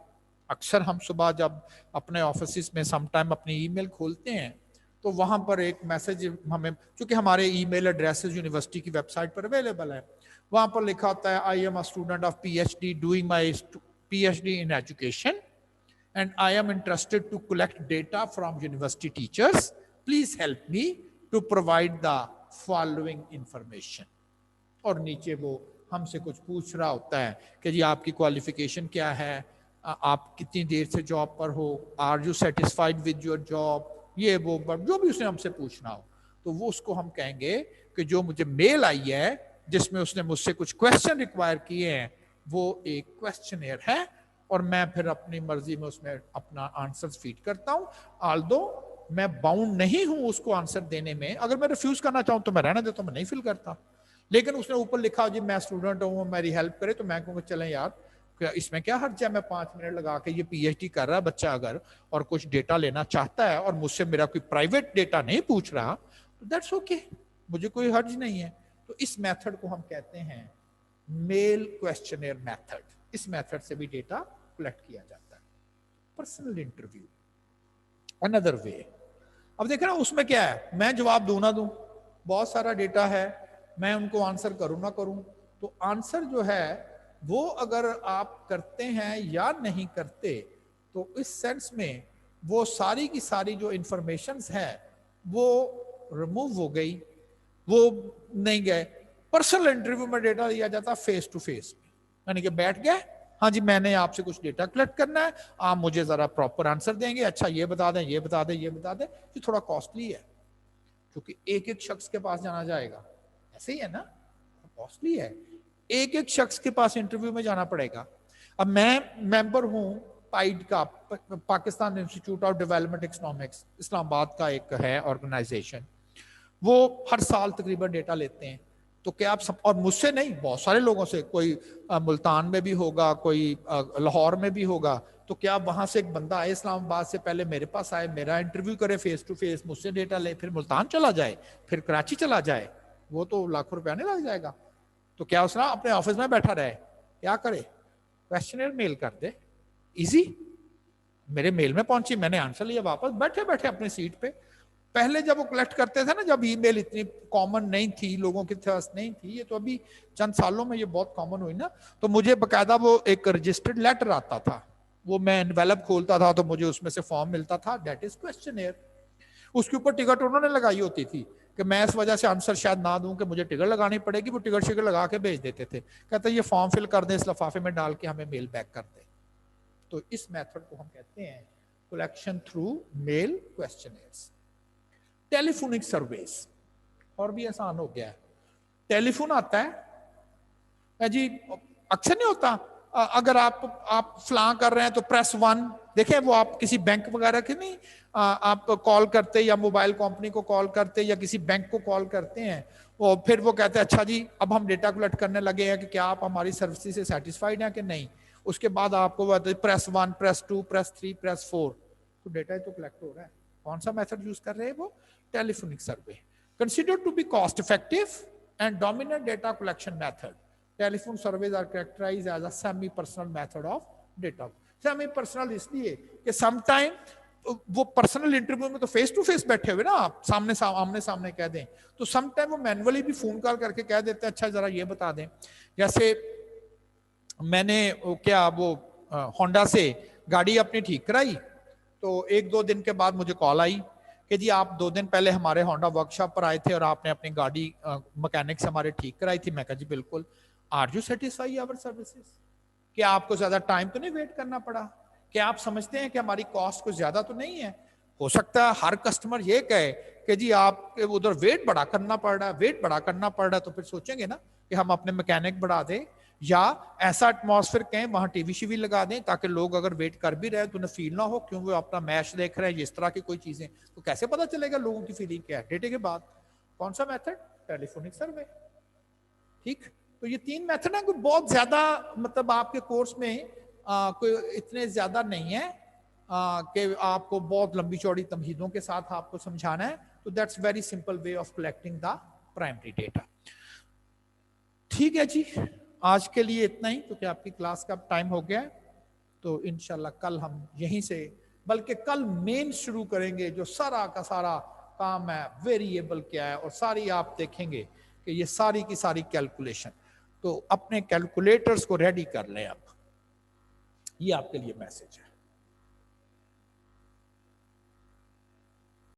अक्सर हम सुबह जब अपने ऑफिस में समटाइम अपनी ईमेल खोलते हैं तो वहां पर एक मैसेज हमें, क्योंकि हमारे ईमेल एड्रेसेस यूनिवर्सिटी की वेबसाइट पर अवेलेबल है, वहां पर लिखा होता है I am a student of PhD doing my PhD in education and I am interested to collect data from university teachers. Please help me to provide the following information। और नीचे वो हमसे कुछ पूछ रहा होता है कि जी आपकी क्वालिफिकेशन क्या है, आप कितनी देर से जॉब पर हो, are you satisfied with your job, ये वो बट जो भी उसने हमसे पूछना हो, तो वो उसको हम कहेंगे कि जो मुझे मेल आई है जिसमें उसने मुझसे कुछ क्वेश्चन रिक्वायर किए हैं वो एक क्वेश्चनेयर है, और मैं फिर अपनी मर्जी में उसमें अपना आंसर फीड करता हूं। आल्दो मैं बाउंड नहीं हूं उसको आंसर देने में, अगर मैं रिफ्यूज करना चाहूं तो मैं रहने देता हूं, मैं नहीं फिल करता। लेकिन उसने ऊपर लिखा जी मैं स्टूडेंट हूं, मेरी हेल्प करे, तो मैं कहूँगा चलें यार इसमें क्या हर्ज है, मैं 5 मिनट लगा के, ये पीएचडी कर रहा है बच्चा अगर और कुछ डेटा लेना चाहता है और मुझसे मेरा कोई प्राइवेट डेटा नहीं पूछ रहा तो दैट्स ओके, मुझे कोई हर्ज नहीं है। तो इस मेथड को हम कहते हैं मेल क्वेश्चनेयर मेथड। इस मेथड से भी डेटा कलेक्ट किया जाता है। Personal interview another way. अब देख रहे हो उसमें क्या है, मैं जवाब दूं ना दूं, बहुत सारा डेटा है, मैं उनको आंसर करूं ना करूं, तो आंसर जो है वो अगर आप करते हैं या नहीं करते तो इस सेंस में वो सारी की सारी जो इंफॉर्मेशन है वो रिमूव हो गई, वो नहीं गए। पर्सनल इंटरव्यू में डेटा लिया जाता फेस टू फेस, यानी कि बैठ गए, हाँ जी मैंने आपसे कुछ डेटा कलेक्ट करना है, आप मुझे जरा प्रॉपर आंसर देंगे, अच्छा ये बता दें, ये बता दें, ये बता दें। ये थोड़ा कॉस्टली है क्योंकि एक एक शख्स के पास जाना जाएगा, ऐसे ही है ना, कॉस्टली है, एक एक शख्स के पास इंटरव्यू में जाना पड़ेगा। अब मैं मेंबर हूं पाइड का, Pakistan institute of development economics, Islamabad का एक है ऑर्गेनाइजेशन, वो हर साल तकरीबन डेटा लेते हैं। तो क्या आप सब, और मुझसे नहीं बहुत सारे लोगों से, कोई मुल्तान में भी होगा, कोई लाहौर में भी होगा, तो क्या वहां से एक बंदा आए इस्लामाबाद से, पहले मेरे पास आए, मेरा इंटरव्यू करे फेस टू फेस, मुझसे डेटा ले, फिर मुल्तान चला जाए, फिर कराची चला जाए, वो तो लाखों रुपया नहीं लग जाएगा। तो क्या उसने अपने ऑफिस में बैठा रहे, क्या करे, क्वेश्चनर मेल कर दे, इजी, मेरे मेल में पहुंची, मैंने आंसर लिया, वापस बैठे बैठे अपनी सीट पे। पहले जब वो कलेक्ट करते थे ना, जब ईमेल इतनी कॉमन नहीं थी, लोगों के पास नहीं थी, ये तो अभी चंद सालों में ये बहुत कॉमन हुई ना, तो मुझे बकायदा वो एक रजिस्टर्ड लेटर आता था, वो मैं एनवेलप खोलता था तो मुझे उसमें से फॉर्म मिलता था, दैट इज क्वेश्चनेयर। उसके ऊपर टिकट उन्होंने लगाई होती थी कि मैं इस वजह से आंसर शायद ना दूं कि मुझे टिकट लगानी पड़ेगी, वो टिकट शिकट लगा के भेज देते थे, कहते ये फॉर्म फिल कर दे, इस लिफाफे में डाल के हमें मेल बैक कर दे। तो इस मेथड को हम कहते हैं collection through mail questionnaires. Telephonic service और भी आसान हो गया है, टेलीफोन आता है जी, अक्सर नहीं होता, अगर आप फ्ला कर रहे हैं तो प्रेस 1, देखें वो आप किसी बैंक वगैरह के नहीं, आप कॉल करते या मोबाइल कंपनी को कॉल करते या किसी बैंक को कॉल करते हैं, और फिर वो कहते हैं अच्छा जी अब हम डेटा कलेक्ट करने लगे हैं कि क्या आप हमारी सर्विस से सेटिस्फाइड हैं कि नहीं, उसके बाद आपको प्रेस 1, प्रेस 2, प्रेस 3, प्रेस 4, तो डेटा तो कलेक्ट हो रहा है। कौन सा मेथड यूज कर रहे हैं वो, telephonic survey, considered to be cost effective and dominant data collection method. Telephone surveys are characterized as a semi personal method of data. Semi personal इसलिए कि सम टाइम वो पर्सनल इंटरव्यू में तो face to face बैठे हुए ना, आप आमने सामने कह दें, तो सम टाइम वो मैनुअली भी फोन कॉल करके कह देते हैं अच्छा जरा ये बता दें। जैसे मैंने क्या वो होंडा से गाड़ी अपनी ठीक कराई, तो 1-2 दिन के बाद मुझे कॉल आई कि जी आप 2 दिन पहले हमारे होंडा वर्कशॉप पर आए थे और आपने अपनी गाड़ी मैकेनिक से हमारे ठीक कराई थी। मैं कहा जी बिल्कुल। Are you satisfy our services, क्या आपको ज्यादा टाइम तो नहीं वेट करना पड़ा, क्या आप समझते हैं कि हमारी कॉस्ट कुछ ज्यादा तो नहीं है। हो सकता है हर कस्टमर ये कहे कि जी आप उधर वेट बड़ा करना पड़ रहा है, वेट बड़ा करना पड़ रहा है, तो फिर सोचेंगे ना कि हम अपने मैकेनिक बढ़ा दें, या ऐसा एटमॉस्फेयर कहें वहां टीवी शीवी लगा दें ताकि लोग अगर वेट कर भी रहे तो उन्हें फील ना हो, क्यों वो अपना मैच देख रहे हैं, इस तरह की कोई चीजें, तो कैसे पता चलेगा लोगों की फीलिंग क्या है डेटे के बाद। कौन सा मेथड, टेलीफोनिक सर्वे। ठीक, तो ये 3 मेथड है, कोई बहुत ज्यादा मतलब आपके कोर्स में कोई इतने ज्यादा नहीं है कि आपको बहुत लंबी चौड़ी तमहीदों के साथ आपको समझाना है, तो that's very simple way of collecting the primary data. ठीक है जी, आज के लिए इतना ही, क्योंकि आपकी क्लास का टाइम हो गया है, तो इंशाल्लाह कल हम यहीं से, बल्कि कल मेन शुरू करेंगे, जो सारा का सारा काम है, वेरिएबल क्या है, और सारी आप देखेंगे कि ये सारी की सारी कैलकुलेशन, तो अपने कैलकुलेटर्स को रेडी कर लें। अब ये आपके लिए मैसेज है।